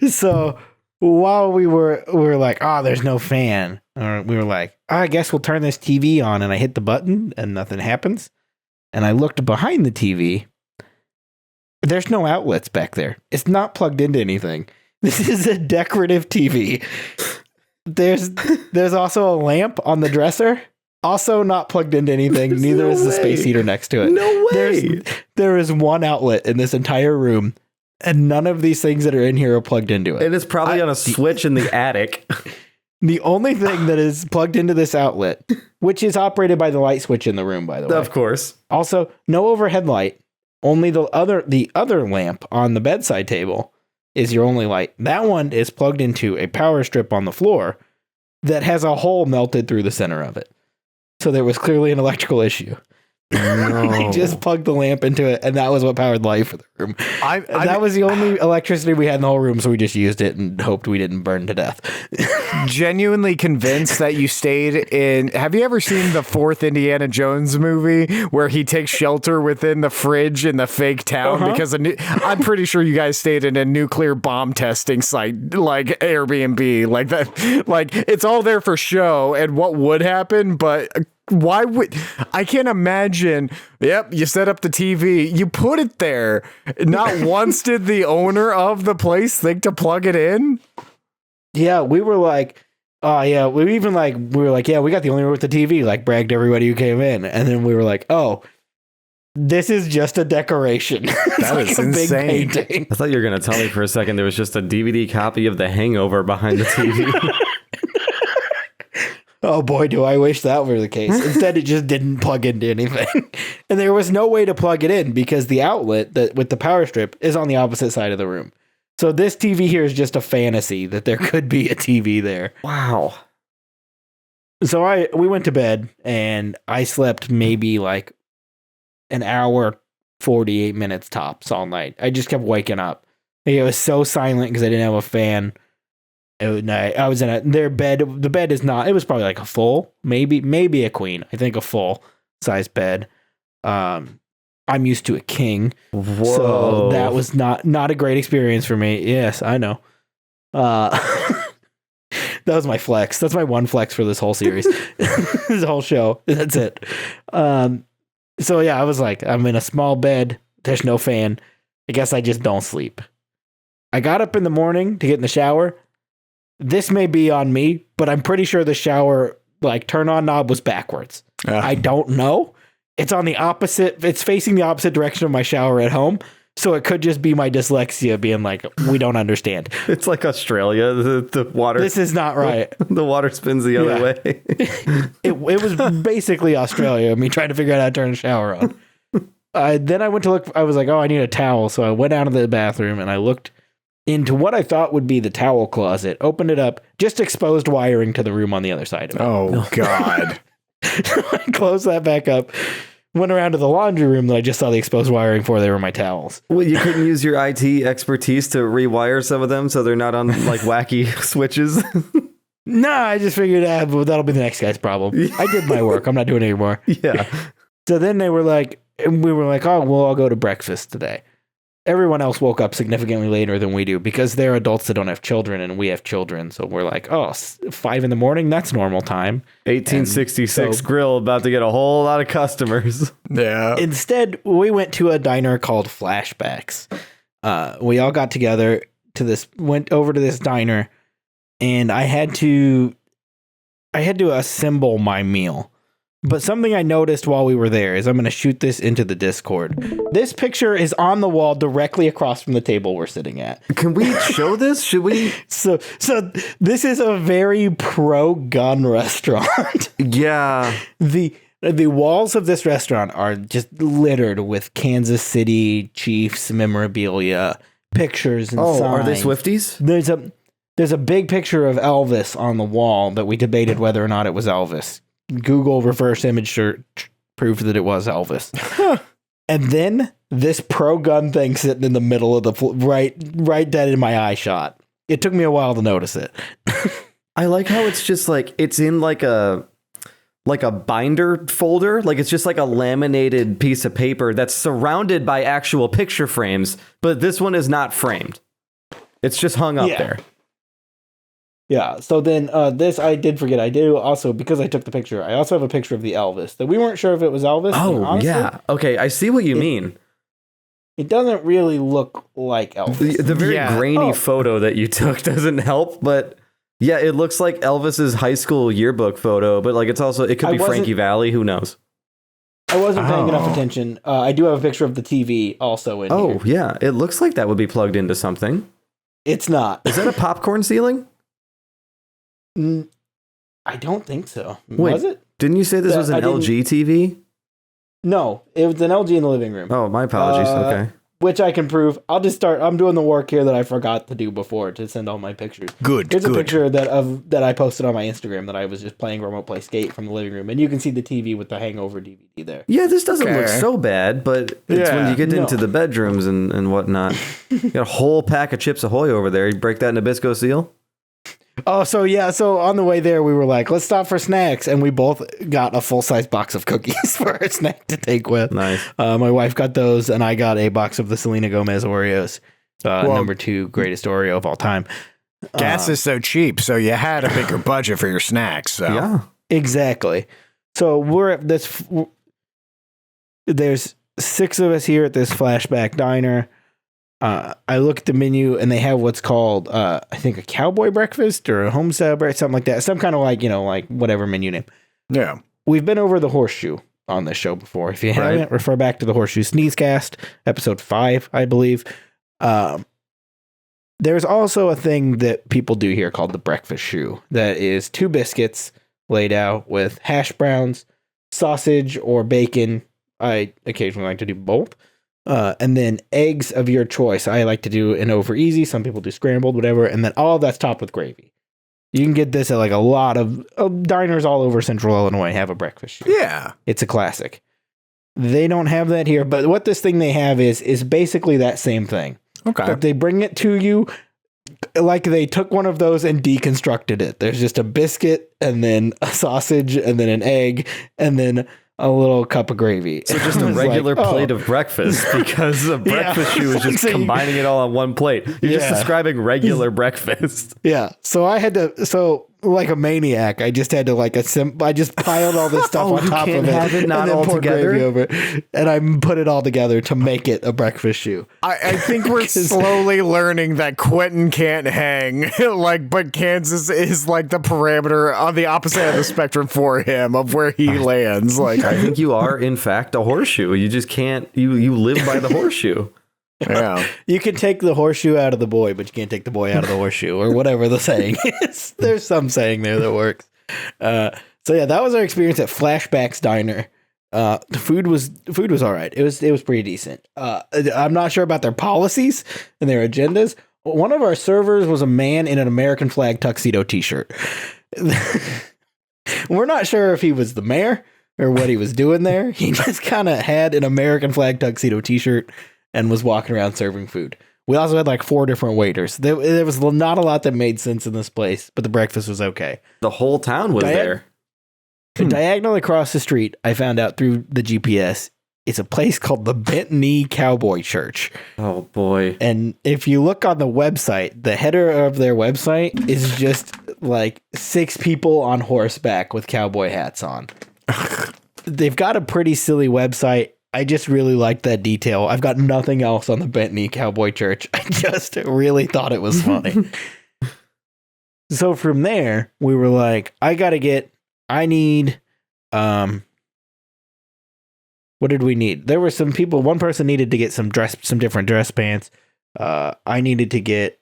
So while we were like, oh, there's no fan. Or we were like, oh, I guess we'll turn this TV on. And I hit the button and nothing happens. And I looked behind the TV. There's no outlets back there. It's not plugged into anything. This is a decorative TV. There's also a lamp on the dresser. Also not plugged into anything. There's Neither no is the way. space heater next to it. No way. There is one outlet in this entire room, and none of these things that are in here are plugged into it. And it's probably on a switch in the attic. The only thing that is plugged into this outlet, which is operated by the light switch in the room, by the way. Of course. Also, no overhead light. Only the other lamp on the bedside table is your only light. That one is plugged into a power strip on the floor that has a hole melted through the center of it. So there was clearly an electrical issue. No. They just plugged the lamp into it, and that was what powered the light for the room. That was the only electricity we had in the whole room, so we just used it and hoped we didn't burn to death. Genuinely convinced that you stayed in. Have you ever seen the 4th Indiana Jones movie where he takes shelter within the fridge in the fake town? Because I'm pretty sure you guys stayed in a nuclear bomb testing site like Airbnb, like that. Like it's all there for show and what would happen, but. Why would I can't imagine? Yep, you set up the TV, you put it there. Not once did the owner of the place think to plug it in. Yeah, we were like, oh yeah, we were like, yeah, we got the only room with the TV. Like bragged to everybody who came in, and then we were like, oh, this is just a decoration. That is insane. Big painting. I thought you were going to tell me for a second there was just a DVD copy of The Hangover behind the TV. Oh boy, do I wish that were the case. Instead, it just didn't plug into anything. And there was no way to plug it in because the outlet that with the power strip is on the opposite side of the room. So this TV here is just a fantasy that there could be a TV there. Wow. So we went to bed and I slept maybe like an hour, 48 minutes tops all night. I just kept waking up. It was so silent because I didn't have a fan. I was in their bed. The bed is not. It was probably like a full, maybe a queen. I think a full size bed. I'm used to a king, so that was not a great experience for me. Yes, I know. That was my flex. That's my one flex for this whole series, this whole show. That's it. So yeah, I was like, I'm in a small bed. There's no fan. I guess I just don't sleep. I got up in the morning to get in the shower. This may be on me, but I'm pretty sure the shower turn on knob was backwards. I don't know. It's on the opposite. It's facing the opposite direction of my shower at home. So it could just be my dyslexia being like, we don't understand. It's like Australia. The water. This is not right. The water spins the other Yeah. way. It was basically Australia, me trying to figure out how to turn the shower on. Then I went to look, I was like, oh, I need a towel. So I went out of the bathroom and I looked into what I thought would be the towel closet, opened it up, just exposed wiring to the room on the other side of it. Oh, God. I closed that back up, went around to the laundry room that I just saw the exposed wiring for. They were my towels. Well, you couldn't use your IT expertise to rewire some of them so they're not on like wacky switches. No, I just figured well, that'll be the next guy's problem. I did my work. I'm not doing it anymore. Yeah. So then we were like, oh, well, I'll go to breakfast today. Everyone else woke up significantly later than we do because they're adults that don't have children and we have children. So we're like, 5 a.m, that's normal time. 1866 grill about to get a whole lot of customers. Yeah. Instead, we went to a diner called Flashbacks. We all got together went over to this diner, and I had to assemble my meal. But something I noticed while we were there is I'm going to shoot this into the Discord. This picture is on the wall directly across from the table we're sitting at. Can we show this? Should we? So this is a very pro-gun restaurant. Yeah. The walls of this restaurant are just littered with Kansas City Chiefs memorabilia, pictures, and signs. Are they Swifties? There's a big picture of Elvis on the wall that we debated whether or not it was Elvis. Google reverse image search proved that it was Elvis. And then this pro-gun thing sitting in the middle of the right dead in my eye shot. It took me a while to notice it. I like how it's just like it's in like a binder folder, like it's just like a laminated piece of paper that's surrounded by actual picture frames, but this one is not framed. It's just hung up there. Yeah, so then this I did forget. I do also, because I took the picture, I also have a picture of the Elvis that we weren't sure if it was Elvis. Oh, honestly, yeah. Okay, I see what you mean. It doesn't really look like Elvis. The very grainy photo that you took doesn't help, but yeah, it looks like Elvis's high school yearbook photo, but like it could be Frankie Valli, who knows? I wasn't paying enough attention. I do have a picture of the TV also in here. Oh, yeah, it looks like that would be plugged into something. It's not. Is that a popcorn ceiling? I don't think so. Wait, was it? Didn't you say this was an LG TV? No, it was an LG in the living room. Oh, my apologies. Okay. Which I can prove. I'll just start. I'm doing the work here that I forgot to do before to send all my pictures. Here's a picture that I posted on my Instagram that I was just playing Remote Play Skate from the living room, and you can see the TV with the Hangover DVD there. Yeah, this doesn't look so bad, but it's when you get into the bedrooms and whatnot. You got a whole pack of Chips Ahoy over there. You break that Nabisco seal? Oh, so yeah. So on the way there, we were like, let's stop for snacks. And we both got a full-size box of cookies for our snack to take with. Nice. My wife got those, and I got a box of the Selena Gomez Oreos. Number 2 greatest Oreo of all time. Gas is so cheap, so you had a bigger budget for your snacks. So. Yeah. Exactly. So we're at this. There's 6 of us here at this Flashback diner. I look at the menu and they have what's called, I think, a cowboy breakfast or a homestyle breakfast, something like that. Some kind of like whatever menu name. Yeah. We've been over the horseshoe on this show before. If you haven't, refer back to the Horseshoe Sneezecast, episode 5, I believe. There's also a thing that people do here called the breakfast shoe. That is 2 biscuits laid out with hash browns, sausage or bacon. I occasionally like to do both. And then eggs of your choice. I like to do an over easy. Some people do scrambled, whatever. And then all of that's topped with gravy. You can get this at like a lot of diners all over Central Illinois have a breakfast shoe. Yeah. It's a classic. They don't have that here, but what this thing they have is basically that same thing. Okay. But they bring it to you like they took one of those and deconstructed it. There's just a biscuit and then a sausage and then an egg and then a little cup of gravy. So just a regular plate of breakfast, because a breakfast shoe is just combining it all on one plate. You're just describing regular breakfast. Yeah. So I had to, like a maniac, I just had to I just piled all this stuff on top of it. Have it not and then all poured together? gravy over it, and I put it all together to make it a breakfast shoe. I think we're slowly learning that Quentin can't hang, but Kansas is like the parameter on the opposite end of the spectrum for him of where he lands. I think you are, in fact, a horseshoe. You just can't, you live by the horseshoe. Yeah. You can take the horseshoe out of the boy, but you can't take the boy out of the horseshoe, or whatever the saying is. There's some saying there that works. So yeah, that was our experience at Flashbacks Diner. The food was all right. It was pretty decent. I'm not sure about their policies and their agendas. One of our servers was a man in an American flag tuxedo T-shirt. We're not sure if he was the mayor or what he was doing there. He just kind of had an American flag tuxedo T-shirt and was walking around serving food. We also had like 4 different waiters. There was not a lot that made sense in this place, but the breakfast was okay. The whole town was there. Diagonally across the street, I found out through the GPS, it's a place called the Bent Knee Cowboy Church. Oh, boy. And if you look on the website, the header of their website is just like 6 people on horseback with cowboy hats on. They've got a pretty silly website. I just really like that detail. I've got nothing else on the Bent Knee Cowboy Church. I just really thought it was funny. So from there, we were like, I need, what did we need? There were some people, one person needed to get some different dress pants. I needed to get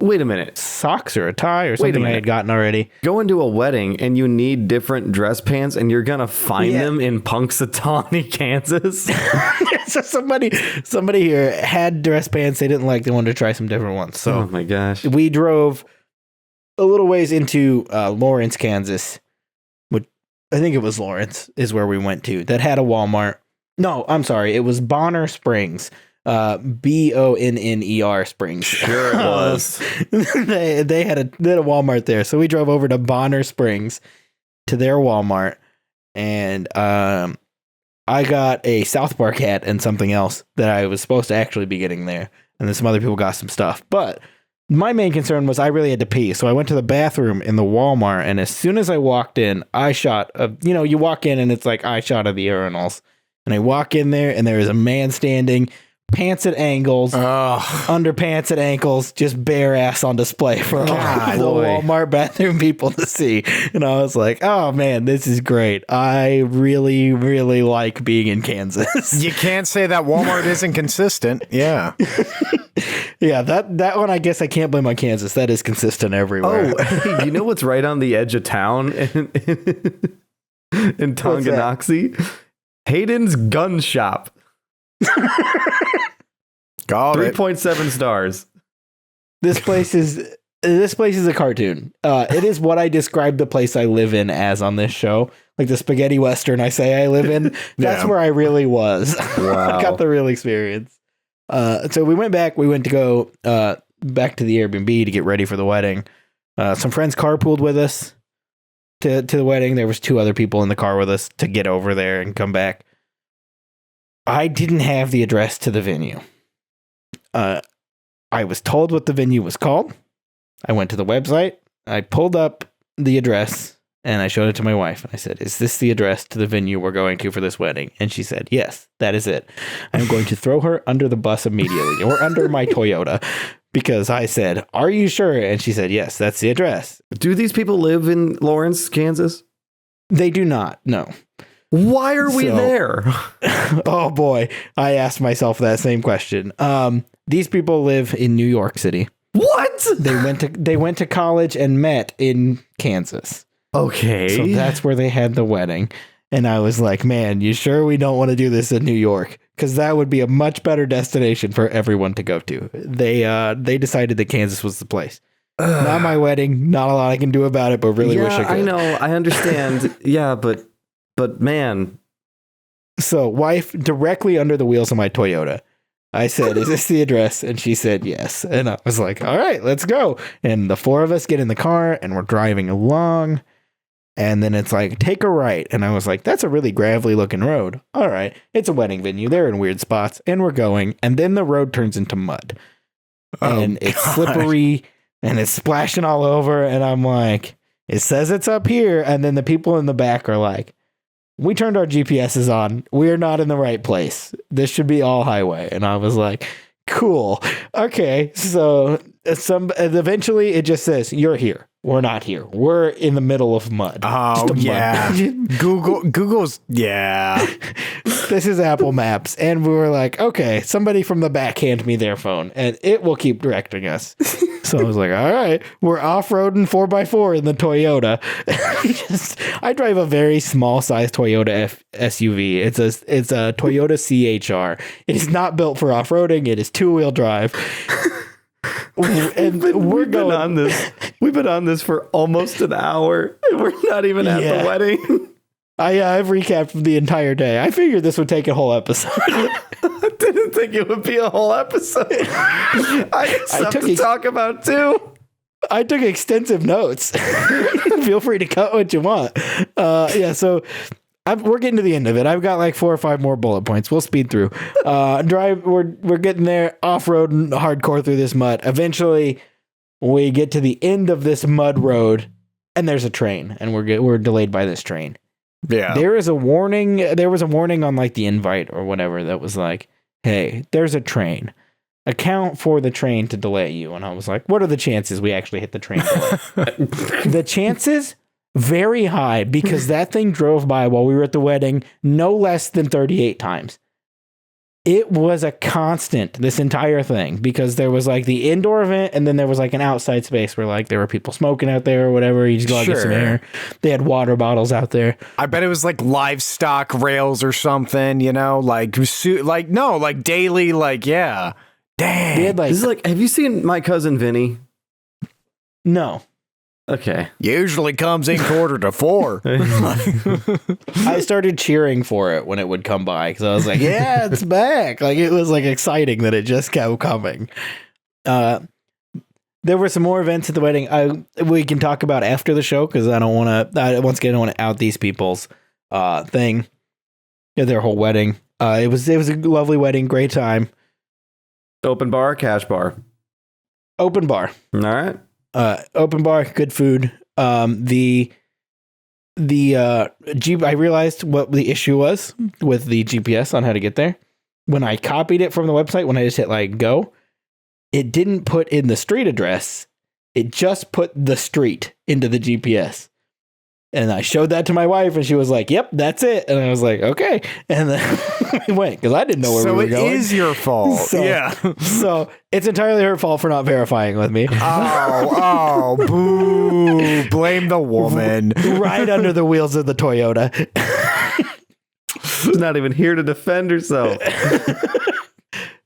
wait a minute. Socks or a tie or something I had gotten already. Going to a wedding and you need different dress pants and you're going to find them in Punxsutawney, Kansas? So somebody here had dress pants they didn't like. They wanted to try some different ones. So oh my gosh. We drove a little ways into Lawrence, Kansas. Which I think it was Lawrence is where we went to. That had a Walmart. No, I'm sorry. It was Bonner Springs. Bonner Springs. Sure it was. they had a Walmart there. So we drove over to Bonner Springs to their Walmart. And I got a South Park hat and something else that I was supposed to actually be getting there. And then some other people got some stuff. But my main concern was I really had to pee. So I went to the bathroom in the Walmart. And as soon as I walked in, I shot, you walk in and it's like eye shot of the urinals. And I walk in there and there is a man standing, pants at angles, underpants at ankles, just bare ass on display for all the Walmart bathroom people to see. And I was like, oh man, this is great. I really, really like being in Kansas. You can't say that Walmart isn't consistent. Yeah. Yeah, that one I guess I can't blame on Kansas. That is consistent everywhere. Oh, hey, you know what's right on the edge of town in Tonganoxie? Hayden's Gun Shop. Got 3.7 stars. This place is a cartoon. It is what I described the place I live in as on this show. Like the spaghetti western I say I live in. That's where I really was. Wow. I got the real experience. So we went back. We went to go back to the Airbnb to get ready for the wedding. Some friends carpooled with us to the wedding. There was 2 other people in the car with us to get over there and come back. I didn't have the address to the venue. I was told what the venue was called. I went to the website. I pulled up the address and I showed it to my wife. And I said, is this the address to the venue we're going to for this wedding? And she said, yes, that is it. I'm going to throw her under the bus immediately or under my Toyota because I said, are you sure? And she said, yes, that's the address. Do these people live in Lawrence, Kansas? They do not. No. Why are we there? Oh boy. I asked myself that same question. These people live in New York City. What? They went to college and met in Kansas. Okay. So that's where they had the wedding. And I was like, man, you sure we don't want to do this in New York? Because that would be a much better destination for everyone to go to. They decided that Kansas was the place. Not my wedding. Not a lot I can do about it, but really wish I could. I know. I understand. Yeah, but man. So wife directly under the wheels of my Toyota. I said, is this the address? And she said, yes. And I was like, all right, let's go. And the 4 of us get in the car and we're driving along. And then it's like, take a right. And I was like, that's a really gravelly looking road. All right. It's a wedding venue. They're in weird spots. And we're going. And then the road turns into mud. And it's slippery and it's splashing all over. And I'm like, it says it's up here. And then the people in the back are like, we turned our GPSs on. We're not in the right place. This should be all highway. And I was like, cool. Okay. So eventually it just says, you're here. we're not here. We're in the middle of mud. Oh, Just a yeah. mud. Google's, yeah. This is Apple Maps. And we were like, okay, somebody from the back hand me their phone and it will keep directing us. So I was like, all right, we're off-roading 4x4 in the Toyota. I drive a very small size Toyota SUV. It's a Toyota CHR. It is not built for off-roading. It is two-wheel drive. And We've been on this for almost an hour. And we're not even at the wedding. I've recapped the entire day. I figured this would take a whole episode. I didn't think it would be a whole episode. I had stuff to talk about too. I took extensive notes. Feel free to cut what you want. So we're getting to the end of it. I've got like 4 or 5 more bullet points. We'll speed through. We're getting there, off-roading hardcore through this mud. Eventually, we get to the end of this mud road, and there's a train, and we're delayed by this train. Yeah. There was a warning on like the invite or whatever that was like, hey, there's a train. Account for the train to delay you. And I was like, what are the chances we actually hit the train delay? The chances? Very high, because that thing drove by while we were at the wedding no less than 38 times. It was a constant, this entire thing, because there was like the indoor event and then there was like an outside space where like there were people smoking out there or whatever. You just go out and get some air. They had water bottles out there. I bet it was like livestock rails or something, like daily, yeah. Dang. They had This is have you seen My Cousin Vinny? No. Okay. Usually comes in 3:45. I started cheering for it when it would come by because I was like, yeah, it's back. Like it was like exciting that it just kept coming. There were some more events at the wedding. We can talk about after the show because I don't want to. Once again, I don't want to out these people's thing. Their whole wedding. It was a lovely wedding, great time. Open bar, cash bar. Open bar. All right. Open bar, good food. The Jeep, I realized what the issue was with the GPS on how to get there. When I copied it from the website, when I just hit like go, it didn't put in the street address. It just put the street into the GPS. And I showed that to my wife and she was like, yep, that's it. And I was like, okay. And then we went because I didn't know where we were going. So it is your fault. So it's entirely her fault for not verifying with me. Oh, boo. Blame the woman. Right under the wheels of the Toyota. She's not even here to defend herself.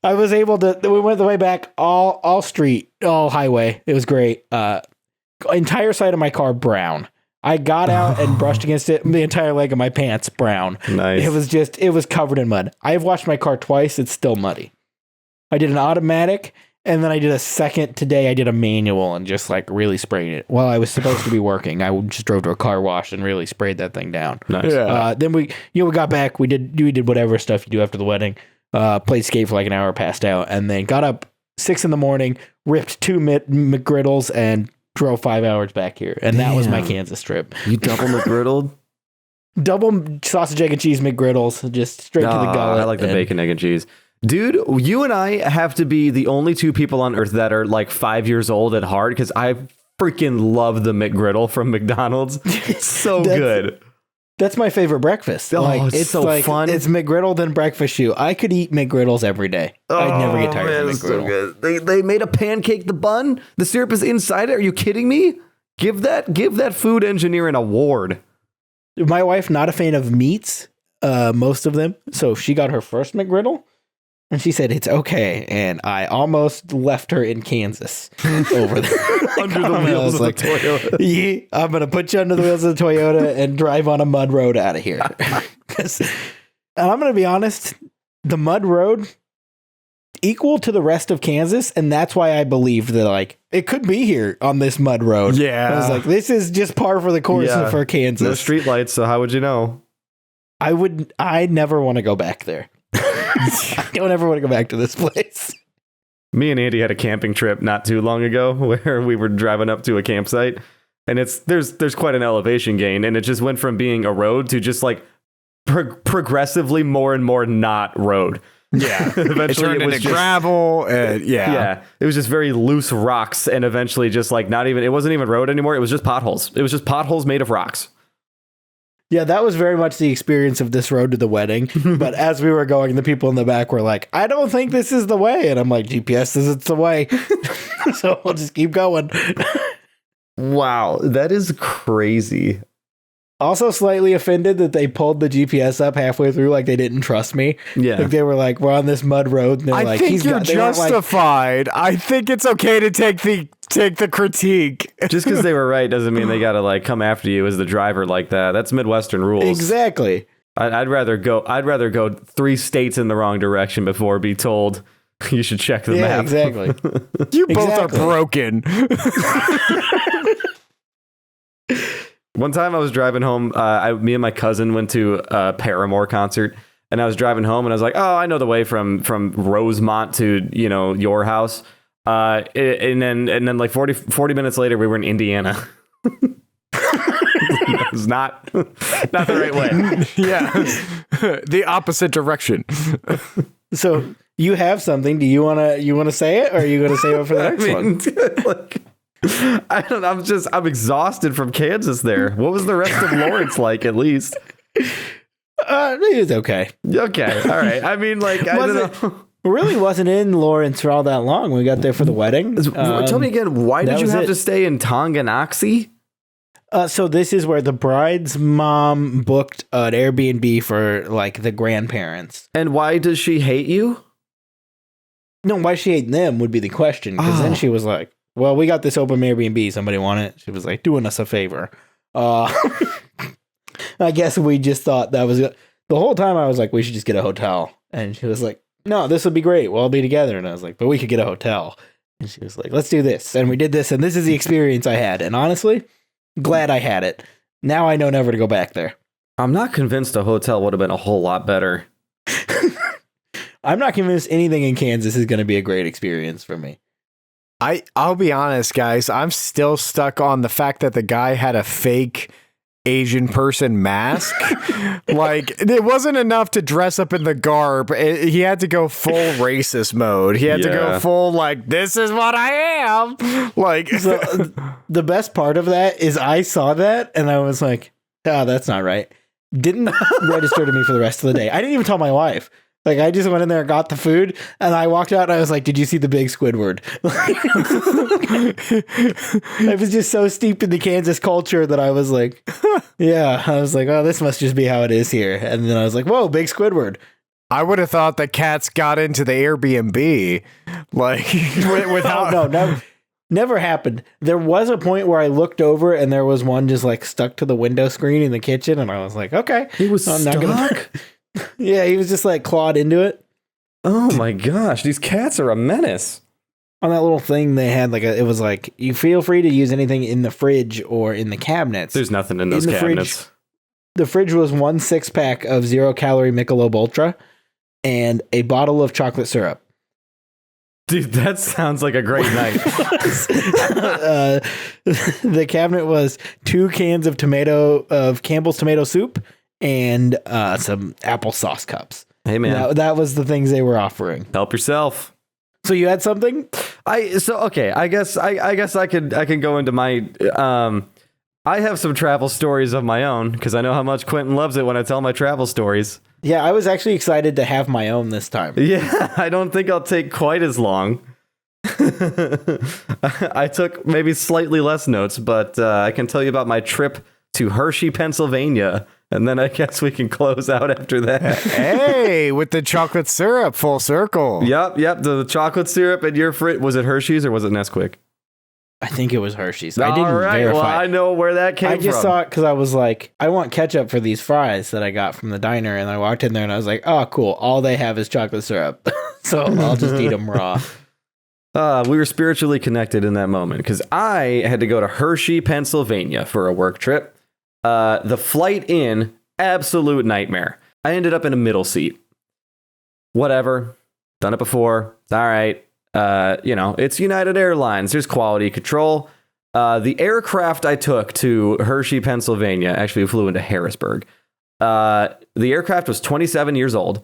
I was able to, we went the way back, all street, all highway. It was great. Entire side of my car, brown. I got out and brushed against it. The entire leg of my pants, brown. Nice. It was covered in mud. I've washed my car twice. It's still muddy. I did an automatic and then I did a second today. I did a manual and just like really sprayed it while I was supposed to be working. I just drove to a car wash and really sprayed that thing down. Nice. Yeah. Then we got back. We did whatever stuff you do after the wedding. Played skate for like an hour, passed out, and then got up 6 a.m, ripped 2 McGriddles and drove 5 hours back here. And that was my Kansas trip. You double McGriddled? Double sausage, egg, and cheese McGriddles, just straight to the gullet. I like the bacon, egg, and cheese. Dude, you and I have to be the only 2 people on earth that are like 5 years old at heart because I freaking love the McGriddle from McDonald's. It's so good. That's my favorite breakfast. It's so like, fun. It's McGriddle then breakfast shoe. I could eat McGriddles every day. I'd never get tired of McGriddle. So good. They made a pancake the bun. The syrup is inside it. Are you kidding me? Give that food engineer an award. My wife, not a fan of meats, most of them. So she got her first McGriddle. And she said, it's okay. And I almost left her in Kansas over there. Under the wheels of the Toyota. Yeah, I'm going to put you under the wheels of the Toyota and drive on a mud road out of here. And I'm going to be honest, the mud road equal to the rest of Kansas. And that's why I believed that like it could be here on this mud road. Yeah. I was like, this is just par for the course for Kansas. No street lights. So how would you know? I never want to go back there. I don't ever want to go back to this place. Me and Andy had a camping trip not too long ago where we were driving up to a campsite and there's quite an elevation gain and it just went from being a road to just like progressively more and more not road. Yeah. It Eventually turned it was into just gravel. And yeah, it was just very loose rocks, and eventually just like not even, it wasn't even road anymore. It was just potholes. It was just potholes made of rocks. Yeah, that was very much the experience of this road to the wedding. But as we were going, the people in the back were like, I don't think this is the way. And I'm like, GPS says it's the way. So I'll just keep going. Wow, that is crazy. Also slightly offended that they pulled the GPS up halfway through like they didn't trust me. Yeah. Like they were like, we're on this mud road. And they're I like, think he's you're got, they weren't like, justified. I think it's okay to take the critique. Just because they were right doesn't mean they got to like come after you as the driver like that. That's Midwestern rules. exactly. I'd rather go 3 states in the wrong direction before be told you should check the Yeah, map. exactly. You both are Exactly. broken. One time I was driving home, me and my cousin went to a Paramore concert, and I was driving home and I was like, oh, I know the way from Rosemont to, your house. And then like 40 minutes later, we were in Indiana. It was not the right way. Yeah. The opposite direction. So you have something. Do you wanna say it, or are you gonna save it for the next one? Like, I don't know. I'm exhausted from Kansas there. What was the rest of Lawrence like, at least? It was okay. Okay. All right. I mean, like, I don't know. Really wasn't in Lawrence for all that long. We got there for the wedding. Tell me again, why that did you was have it. to stay in Tonganoxie? So this is where the bride's mom booked an Airbnb for like the grandparents. And why does she hate you? No, why she ate them would be the question. Because then Oh. she was like, well, we got this open Airbnb. Somebody want it? She was like, doing us a favor. I guess we just thought that was it. The whole time I was like, we should just get a hotel. And she was like, no, this would be great. We'll all be together. And I was like, but we could get a hotel. And she was like, let's do this. And we did this. And this is the experience I had. And honestly, glad I had it. Now I know never to go back there. I'm not convinced a hotel would have been a whole lot better. I'm not convinced anything in Kansas is going to be a great experience for me. I'll be honest, guys. I'm still stuck on the fact that the guy had a fake Asian person mask. Like, it wasn't enough to dress up in the garb. He had to go full racist mode. He had to go Yeah. full, like, this is what I am. Like, So the best part of that is I saw that and I was like, oh, that's not right. Didn't register to me for the rest of the day. I didn't even tell my wife. Like, I just went in there and got the food, and I walked out and I was like, did you see the big Squidward? I was just so steeped in the Kansas culture that I was like, yeah. I was like, oh, this must just be how it is here. And then I was like, whoa, big Squidward. I would have thought that cats got into the Airbnb. Like, without. No, never happened. There was a point where I looked over and there was one just like stuck to the window screen in the kitchen, and I was like, okay. He was I'm stuck? not gonna. Yeah, he was just like clawed into it. Oh my gosh, these cats are a menace. On that little thing they had, like it was like, you feel free to use anything in the fridge or in the cabinets. There's nothing in those In the cabinets. The fridge was 1 6-pack of 0-calorie Michelob Ultra and a bottle of chocolate syrup. Dude, that sounds like a great night. The cabinet was 2 cans of Campbell's tomato soup and some applesauce cups. Hey man, That was the things they were offering. help yourself. So you had something? I guess I can go into my I have some travel stories of my own because I know how much Quentin loves it when I tell my travel stories. Yeah, I was actually excited to have my own this time. Yeah, I don't think I'll take quite as long. I took maybe slightly less notes, but I can tell you about my trip to Hershey, Pennsylvania, and then I guess we can close out after that. Hey, with the chocolate syrup, full circle. Yep, the chocolate syrup and your frit. Was it Hershey's or was it Nesquik? I think it was Hershey's. I didn't All right, verify. well, I know where that came I from. just saw it because I was like, I want ketchup for these fries that I got from the diner. And I walked in there and I was like, oh, cool. All they have is chocolate syrup. So I'll just eat them raw. We were spiritually connected in that moment because I had to go to Hershey, Pennsylvania for a work trip. The flight in, absolute nightmare. I ended up in a middle seat. Whatever. Done it before. All right. It's United Airlines. There's quality control. The aircraft I took to Hershey, Pennsylvania, actually flew into Harrisburg. The aircraft was 27 years old.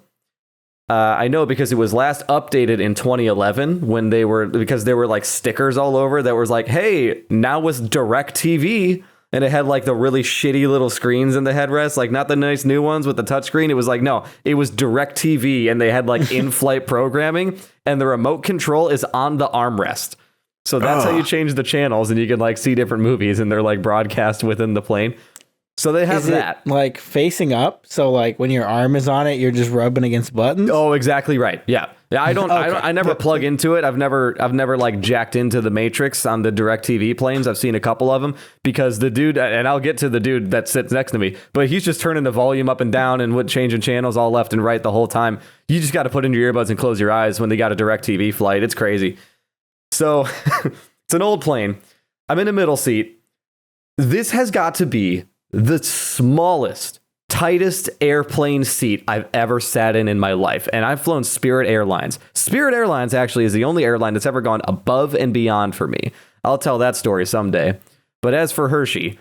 I know because it was last updated in 2011 when because there were like stickers all over that was like, hey, now with DirecTV. And it had like the really shitty little screens in the headrest, like not the nice new ones with the touchscreen. It was like, no, it was DirecTV, and they had like in-flight programming, and the remote control is on the armrest. So that's how you change the channels, and you can like see different movies, and they're like broadcast within the plane. So they have that. It, like facing up, so like when your arm is on it, you're just rubbing against buttons. Oh, exactly right. Yeah. I don't. Okay. I never plug into it. I've never like jacked into the Matrix on the DirecTV planes. I've seen a couple of them because the dude, and I'll get to the dude that sits next to me, but he's just turning the volume up and down and changing channels all left and right the whole time. You just got to put in your earbuds and close your eyes when they got a DirecTV flight. It's crazy. So it's an old plane. I'm in a middle seat. This has got to be the smallest, tightest airplane seat I've ever sat in my life. And I've flown Spirit Airlines. Spirit Airlines actually is the only airline that's ever gone above and beyond for me. I'll tell that story someday. But as for Hershey,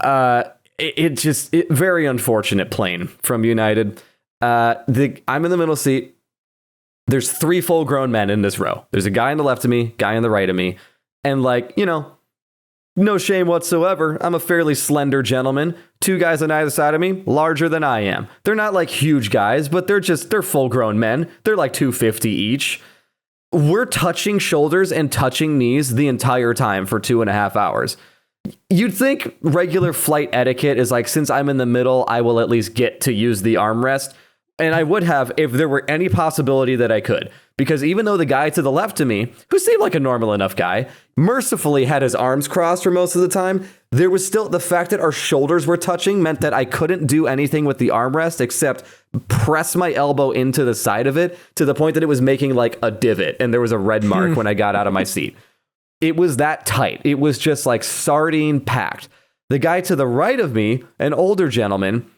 very unfortunate plane from United. I'm in the middle seat. There's 3 full grown men in this row. There's a guy on the left of me, guy on the right of me. And like, no shame whatsoever. I'm a fairly slender gentleman. 2 guys on either side of me, larger than I am. They're not like huge guys, but they're full grown men. They're like 250 each. We're touching shoulders and touching knees the entire time for 2.5 hours. You'd think regular flight etiquette is like, since I'm in the middle, I will at least get to use the armrest. And I would have if there were any possibility that I could. Because even though the guy to the left of me, who seemed like a normal enough guy, mercifully had his arms crossed for most of the time, there was still the fact that our shoulders were touching meant that I couldn't do anything with the armrest except press my elbow into the side of it to the point that it was making like a divot. And there was a red mark when I got out of my seat. It was that tight. It was just like sardine packed. The guy to the right of me, an older gentleman,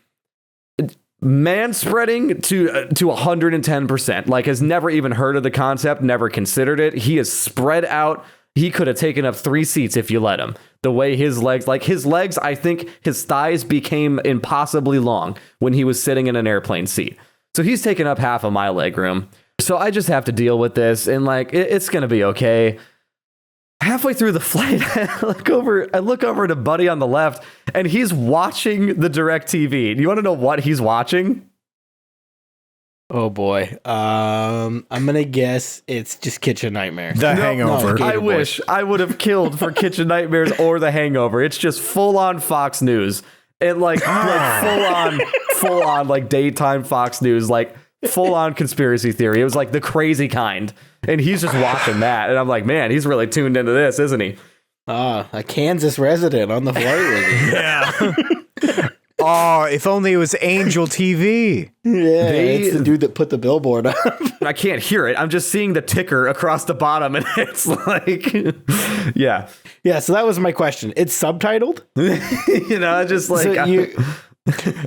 man spreading to 110%, like has never even heard of the concept, never considered it. He is spread out. He could have taken up 3 seats if you let him. The way his legs, I think his thighs became impossibly long when he was sitting in an airplane seat. So he's taken up half of my leg room. So I just have to deal with this, and like it's going to be okay. Halfway through the flight, I look over to Buddy on the left, and he's watching the DirecTV. Do you want to know what he's watching? Oh boy. I'm gonna guess it's just Kitchen Nightmares. The Hangover. I wish I would have killed for Kitchen Nightmares or The Hangover. It's just full on Fox News. And like full on like daytime Fox News, like full on conspiracy theory. It was like the crazy kind. And he's just watching that. And I'm like, man, he's really tuned into this, isn't he? A Kansas resident on the flight with you. Yeah. Oh, if only it was Angel TV. Yeah, it's the dude that put the billboard up. I can't hear it. I'm just seeing the ticker across the bottom, and it's like, yeah. Yeah, so that was my question. It's subtitled? Just like... So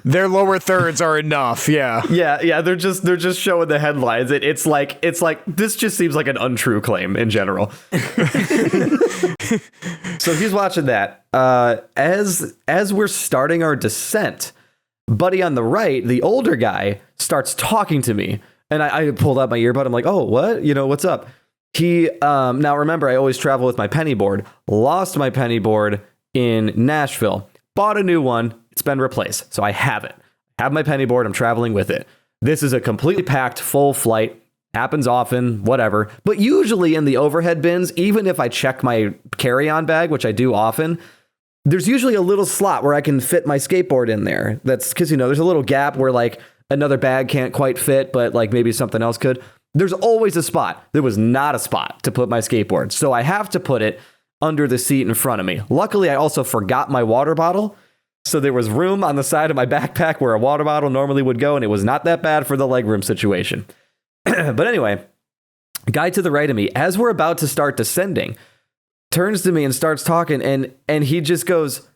their lower thirds are enough. Yeah. Yeah. They're just showing the headlines. It's like this just seems like an untrue claim in general. So he's watching that. As we're starting our descent, Buddy on the right, the older guy, starts talking to me, and I pulled out my earbud. I'm like, oh, what? What's up? He now remember, I always travel with my penny board. Lost my penny board in Nashville. Bought a new one. It's been replaced. So I have it. I have my penny board. I'm traveling with it. This is a completely packed full flight. Happens often, whatever. But usually in the overhead bins, even if I check my carry-on bag, which I do often, there's usually a little slot where I can fit my skateboard in there. That's because, there's a little gap where like another bag can't quite fit, but like maybe something else could. There's always a spot. There was not a spot to put my skateboard. So I have to put it under the seat in front of me. Luckily, I also forgot my water bottle. So there was room on the side of my backpack where a water bottle normally would go, and it was not that bad for the legroom situation. But anyway, guy to the right of me, as we're about to start descending, turns to me and starts talking, and he just goes,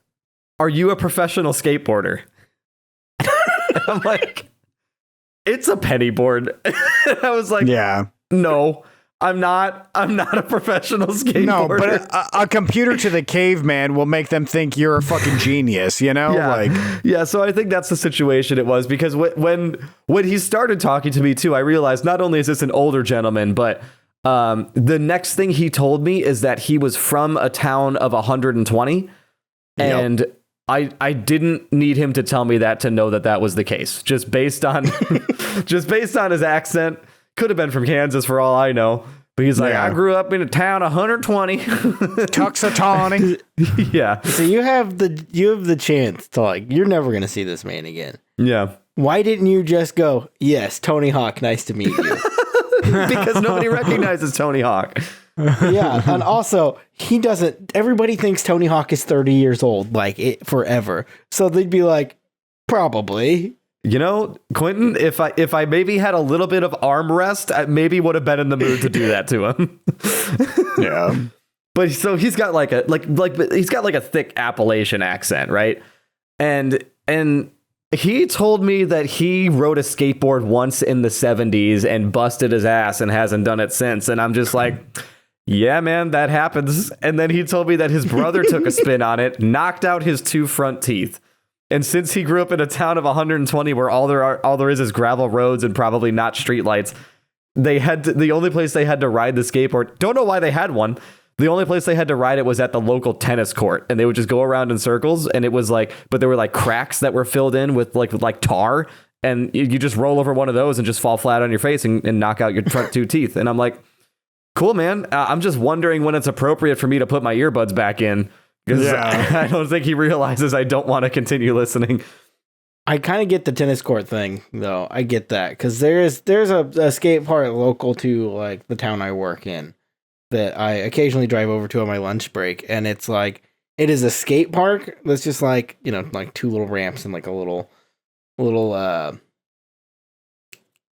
"Are you a professional skateboarder?" And I'm like, "It's a penny board." I was like, "Yeah, no." I'm not a professional skateboarder. No, but a computer to the caveman will make them think you're a fucking genius, you know? Yeah, so I think that's the situation it was, because when he started talking to me too, I realized not only is this an older gentleman, but the next thing he told me is that he was from a town of 120, and I didn't need him to tell me that to know that that was the case. Just based on his accent. Could have been from Kansas for all I know. But he's like, I grew up in a town 120. Tuxatawny. Yeah. So you have the chance to, like, you're never gonna see this man again. Yeah. Why didn't you just go, yes, Tony Hawk, nice to meet you? Because nobody recognizes Tony Hawk. Yeah, and also everybody thinks Tony Hawk is 30 years old, like forever. So they'd be like, probably. You know, Quentin, if I maybe had a little bit of arm rest, I maybe would have been in the mood to do that to him. Yeah. But so he's got like he's got like a thick Appalachian accent, right? And he told me that he rode a skateboard once in the 70s and busted his ass and hasn't done it since. And I'm just like, yeah, man, that happens. And then he told me that his brother took a spin on it, knocked out his 2 front teeth. And since he grew up in a town of 120 where all there is gravel roads and probably not streetlights, the only place they had to ride the skateboard, don't know why they had one. The only place they had to ride it was at the local tennis court, and they would just go around in circles, and it was like, but there were like cracks that were filled in with like tar, and you just roll over one of those and just fall flat on your face and knock out your front 2 teeth. And I'm like, cool, man. I'm just wondering when it's appropriate for me to put my earbuds back in. Because I don't think he realizes I don't want to continue listening. I kind of get the tennis court thing, though. I get that, because there's a skate park local to, like, the town I work in that I occasionally drive over to on my lunch break, and it's like, it is a skate park that's just like, you know, like 2 little ramps and like a little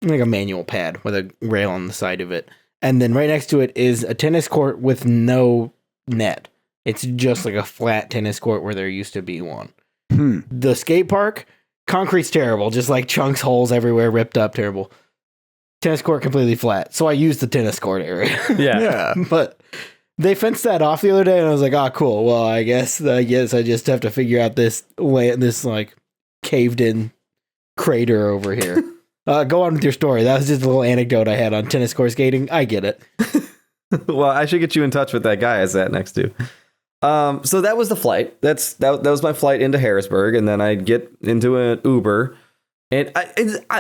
like a manual pad with a rail on the side of it, and then right next to it is a tennis court with no net. It's just like a flat tennis court where there used to be one. The skate park, concrete's terrible. Just like chunks, holes everywhere, ripped up, terrible. Tennis court completely flat. So I used the tennis court area. Yeah. But they fenced that off the other day, and I was like, oh, cool. Well, I guess I just have to figure out this like caved in crater over here. Go on with your story. That was just a little anecdote I had on tennis court skating. I get it. Well, I should get you in touch with that guy I sat next to. So that was the flight. That was my flight into Harrisburg, and then I'd get into an Uber. And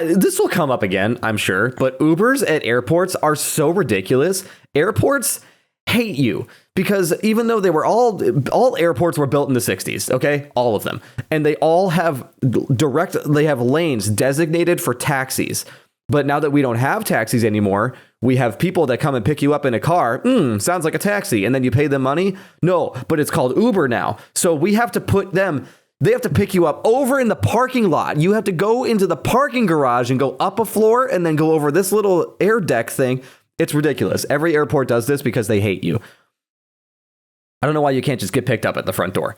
this will come up again, I'm sure, but Ubers at airports are so ridiculous. Airports hate you because even though they were all airports were built in the 60s, okay, all of them, and they all have they have lanes designated for taxis. But now that we don't have taxis anymore, we have people that come and pick you up in a car. Sounds like a taxi. And then you pay them money. No, but it's called Uber now. So we have to they have to pick you up over in the parking lot. You have to go into the parking garage and go up a floor and then go over this little air deck thing. It's ridiculous. Every airport does this because they hate you. I don't know why you can't just get picked up at the front door.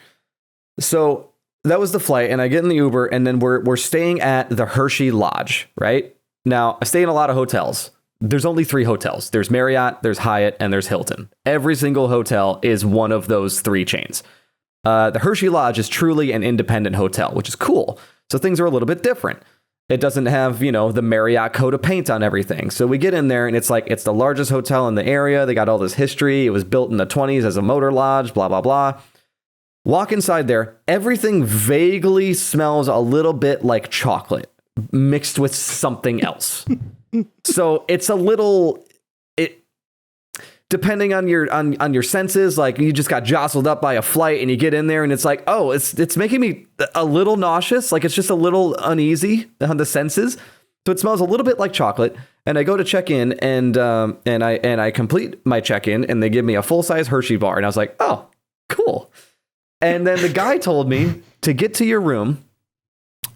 So that was the flight, and I get in the Uber, and then we're staying at the Hershey Lodge, right? Now, I stay in a lot of hotels. There's only 3 hotels. There's Marriott, there's Hyatt, and there's Hilton. Every single hotel is one of those 3 chains. The Hershey Lodge is truly an independent hotel, which is cool. So things are a little bit different. It doesn't have, the Marriott coat of paint on everything. So we get in there, and it's like, it's the largest hotel in the area. They got all this history. It was built in the 20s as a motor lodge, blah, blah, blah. Walk inside there. Everything vaguely smells a little bit like chocolate mixed with something else. So it's a little, depending on your senses, like you just got jostled up by a flight and you get in there and it's like, oh, it's making me a little nauseous. Like it's just a little uneasy on the senses. So it smells a little bit like chocolate. And I go to check in and I complete my check-in and they give me a full-size Hershey bar. And I was like, oh, cool. And then the guy told me to get to your room.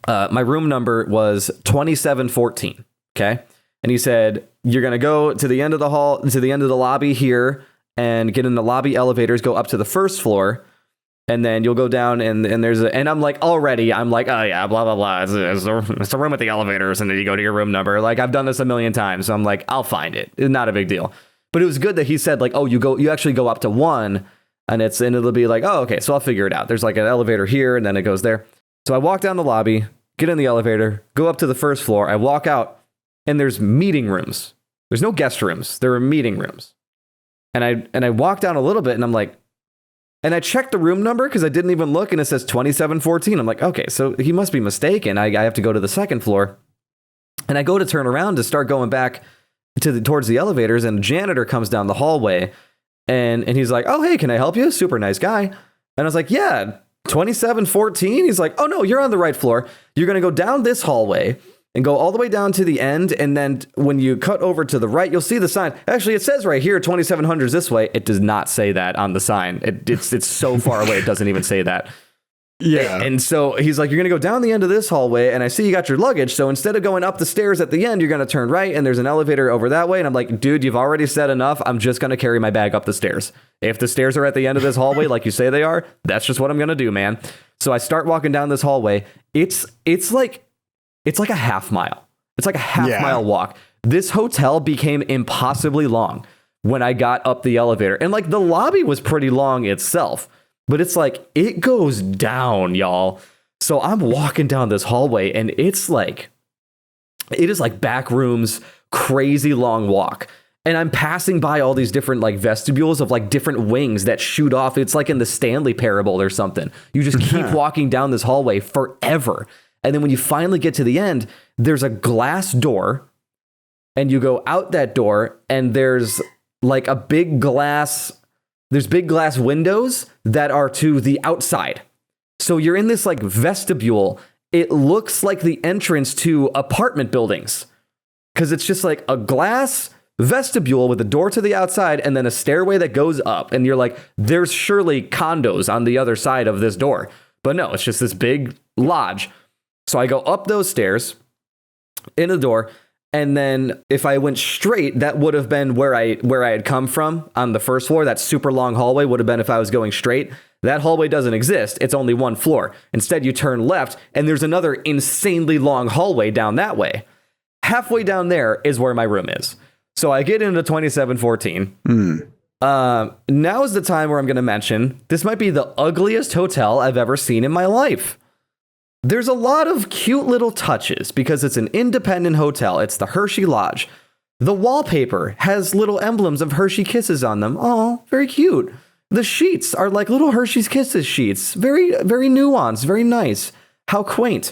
My room number was 2714. Okay. And he said, you're going to go to the end of the hall, to the end of the lobby here and get in the lobby elevators, go up to the first floor. And then you'll go down and there's and I'm like, oh yeah, blah, blah, blah. It's a room with the elevators. And then you go to your room number. Like I've done this a million times. So I'm like, I'll find it. It's not a big deal. But it was good that he said like, oh, you actually go up to 1 and it'll be like, oh, okay, so I'll figure it out. There's like an elevator here and then it goes there. So I walk down the lobby, get in the elevator, go up to the first floor. I walk out and there's meeting rooms. There's no guest rooms. There are meeting rooms. And I walk down a little bit and I'm like, and I checked the room number because I didn't even look and it says 2714. I'm like, okay, so he must be mistaken. I have to go to the second floor. And I go to turn around to start going back towards the elevators, and a janitor comes down the hallway and he's like, oh, hey, can I help you? Super nice guy. And I was like, yeah, 2714. He's like, oh no, you're on the right floor. You're going to go down this hallway and go all the way down to the end. And then when you cut over to the right, you'll see the sign. Actually, it says right here, 2700 is this way. It does not say that on the sign. It's so far away. It doesn't even say that. Yeah. And so he's like, you're going to go down the end of this hallway, and I see you got your luggage. So instead of going up the stairs at the end, you're going to turn right, and there's an elevator over that way. And I'm like, dude, you've already said enough. I'm just going to carry my bag up the stairs. If the stairs are at the end of this hallway, like you say they are, that's just what I'm going to do, man. So I start walking down this hallway. It's like a half mile. It's like a half mile walk. This hotel became impossibly long when I got up the elevator. And like the lobby was pretty long itself. But it's like, it goes down, y'all. So I'm walking down this hallway and it is like back rooms, crazy long walk. And I'm passing by all these different like vestibules of like different wings that shoot off. It's like in the Stanley Parable or something. You just keep walking down this hallway forever. And then when you finally get to the end, there's a glass door and you go out that door and there's like there's big glass windows that are to the outside. So you're in this like vestibule. It looks like the entrance to apartment buildings because it's just like a glass vestibule with a door to the outside and then a stairway that goes up. And you're like, there's surely condos on the other side of this door. But no, it's just this big lodge. So I go up those stairs into the door. And then if I went straight, that would have been where I had come from on the first floor. That super long hallway would have been if I was going straight. That hallway doesn't exist. It's only one floor. Instead, you turn left and there's another insanely long hallway down that way. Halfway down there is where my room is. So I get into 2714. Now is the time where I'm going to mention this might be the ugliest hotel I've ever seen in my life. There's a lot of cute little touches because it's an independent hotel. It's the Hershey Lodge. The wallpaper has little emblems of Hershey Kisses on them. Oh, very cute. The sheets are like little Hershey's Kisses sheets. Very, very nuanced, very nice. How quaint.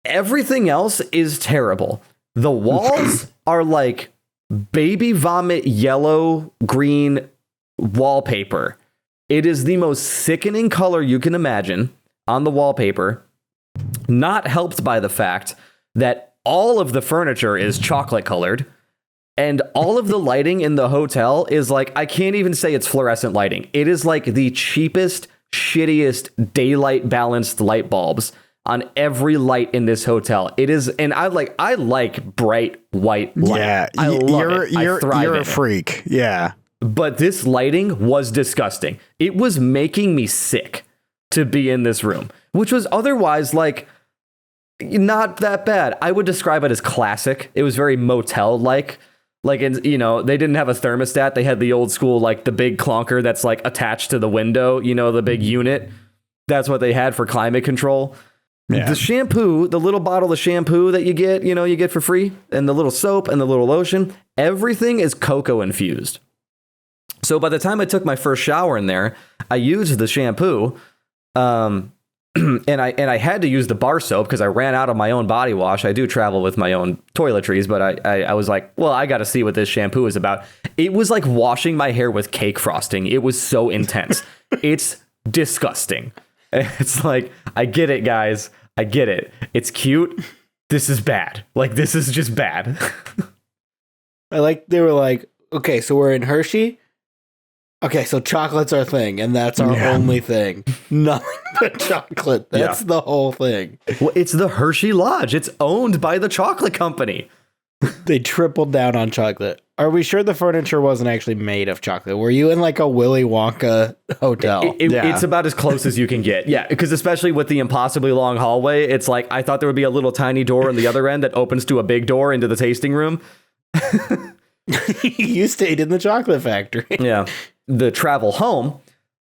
Everything else is terrible. The walls are like baby vomit yellow green wallpaper. It is the most sickening color you can imagine on the wallpaper, not helped by the fact that all of the furniture is chocolate colored and all of the lighting in the hotel is like, I can't even say it's fluorescent lighting. It is like the cheapest, shittiest daylight balanced light bulbs on every light in this hotel. It is, and I like bright white light. Yeah, I love it. You're a freak. Yeah. But this lighting was disgusting. It was making me sick to be in this room, which was otherwise like not that bad. I would describe it as classic. It was very motel-like. Like, you know, they didn't have a thermostat. They had the old school, like the big clunker that's like attached to the window, you know, the big unit. That's what they had for climate control. Yeah. The shampoo, the little bottle of shampoo that you get for free, and the little soap and the little lotion, everything is cocoa infused. So by the time I took my first shower in there, I used the shampoo. And I had to use the bar soap because I ran out of my own body wash. I do travel with my own toiletries, but I was like, well, I got to see what this shampoo is about. It was like washing my hair with cake frosting. It was so intense. It's disgusting. It's like, I get it, guys. I get it. It's cute. This is bad. Like, this is just bad. They were like, okay, so we're in Hershey. Okay, so chocolate's our thing, and that's our only thing. Nothing but chocolate. That's the whole thing. Well, it's the Hershey Lodge. It's owned by the chocolate company. They tripled down on chocolate. Are we sure the furniture wasn't actually made of chocolate? Were you in like a Willy Wonka hotel? It's about as close as you can get. Yeah, because especially with the impossibly long hallway, it's like I thought there would be a little tiny door on the other end that opens to a big door into the tasting room. You stayed in the chocolate factory. Yeah. The travel home,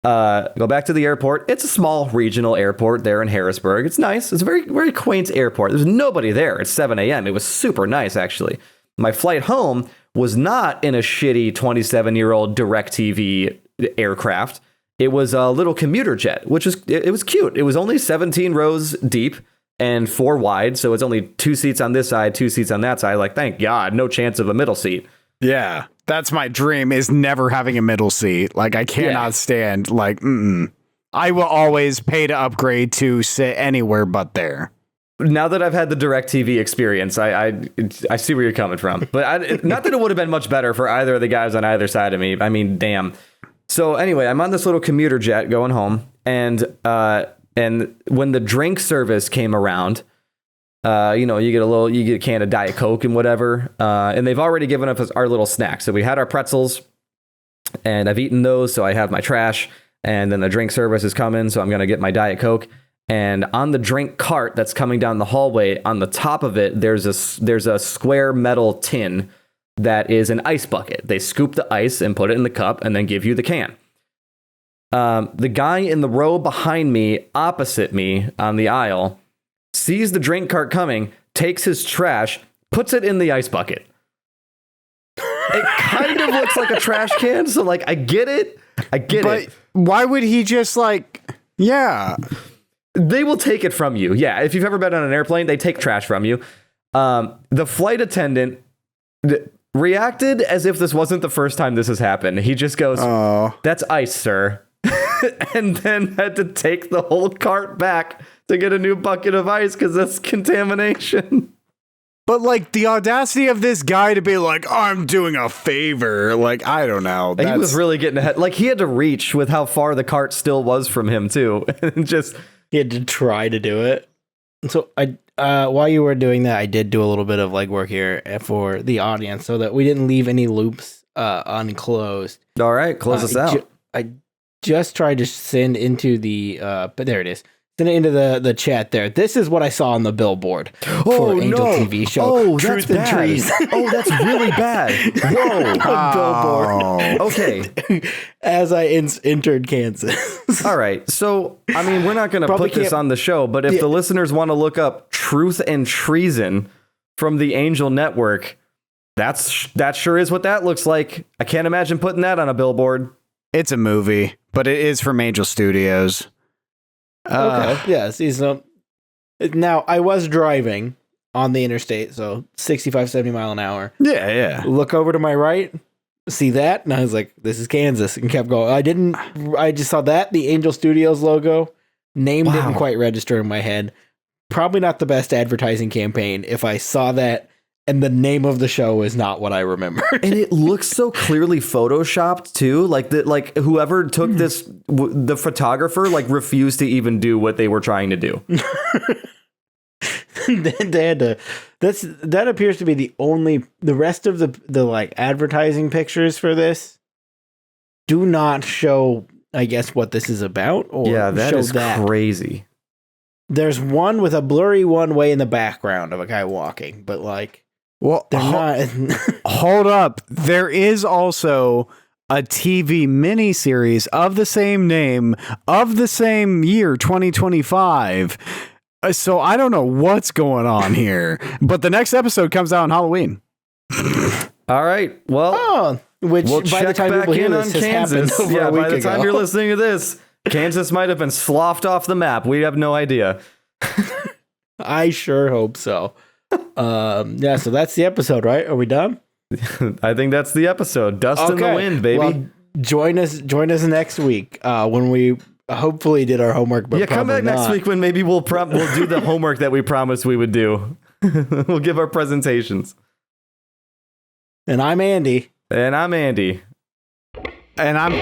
go back to the airport. It's a small regional airport there in Harrisburg. It's nice. It's a very, very quaint airport. There's nobody there at 7 a.m. It was super nice, actually. My flight home was not in a shitty 27-year-old DirecTV aircraft. It was a little commuter jet, which was it was cute. It was only 17 rows deep and 4 wide, so it's only 2 seats on this side, 2 seats on that side. Like, thank God, no chance of a middle seat. Yeah, that's my dream, is never having a middle seat. Like, I cannot stand, like, I will always pay to upgrade to sit anywhere but there. Now that I've had the DirecTV experience, I see where you're coming from. But not that it would have been much better for either of the guys on either side of me. I mean, damn. So anyway, I'm on this little commuter jet going home, and when the drink service came around, you get a can of Diet Coke and whatever, and they've already given us our little snacks. So we had our pretzels, and I've eaten those, so I have my trash, and then the drink service is coming, so I'm gonna get my Diet Coke. And on the drink cart that's coming down the hallway, on the top of it, there's a square metal tin that is an ice bucket. They scoop the ice and put it in the cup and then give you the can. The guy in the row behind me, opposite me on the aisle, sees the drink cart coming, takes his trash, puts it in the ice bucket. It kind of looks like a trash can, so like I get it. But why would he just yeah. They will take it from you. Yeah, if you've ever been on an airplane, they take trash from you. The flight attendant reacted as if this wasn't the first time this has happened. He just goes, "That's ice, sir," and then had to take the whole cart back to get a new bucket of ice because that's contamination. But like the audacity of this guy to be like, I'm doing a favor. Like, I don't know. He was really getting ahead. Like, he had to reach with how far the cart still was from him too. And just he had to try to do it. So while you were doing that, I did do a little bit of legwork here for the audience so that we didn't leave any loops unclosed. All right, close us out. I just tried to send into the but there it is. Send it into the chat there. This is what I saw on the billboard for Angel TV show. Oh, Truth that's and Trees. Oh, that's really bad. Whoa. Billboard. Okay. As I entered Kansas. All right. So, I mean, we're not going to put this on the show, but if the listeners want to look up Truth and Treason from the Angel Network, that sure is what that looks like. I can't imagine putting that on a billboard. It's a movie, but it is from Angel Studios. Okay. Yeah. See, so now I was driving on the interstate, so 65, 70 mile an hour. Yeah. Look over to my right, see that, and I was like, this is Kansas, and kept going. I just saw that, the Angel Studios logo, name didn't quite register in my head. Probably not the best advertising campaign if I saw that and the name of the show is not what I remember. And it looks so clearly photoshopped too. Like whoever took this, the photographer, like refused to even do what they were trying to do. They had to. That appears to be the rest of the like advertising pictures for this do not show, I guess, what this is about. Or yeah, that show is crazy. There's one with a blurry one way in the background of a guy walking, but like, well, they're not. Hold up. There is also a TV miniseries of the same name of the same year, 2025. So I don't know what's going on here, but the next episode comes out on Halloween. All right. Well, which we'll by the time people hear this has happened over a week by the time ago. you're listening to this, Kansas might have been sloughed off the map. We have no idea. I sure hope so. Yeah, so that's the episode, right? Are we done? I think that's the episode. Dust in the wind, baby. Well, join us next week when we hopefully did our homework. But come back next week when maybe we'll do the homework that we promised we would do. We'll give our presentations. And I'm Andy. And I'm Andy. And I'm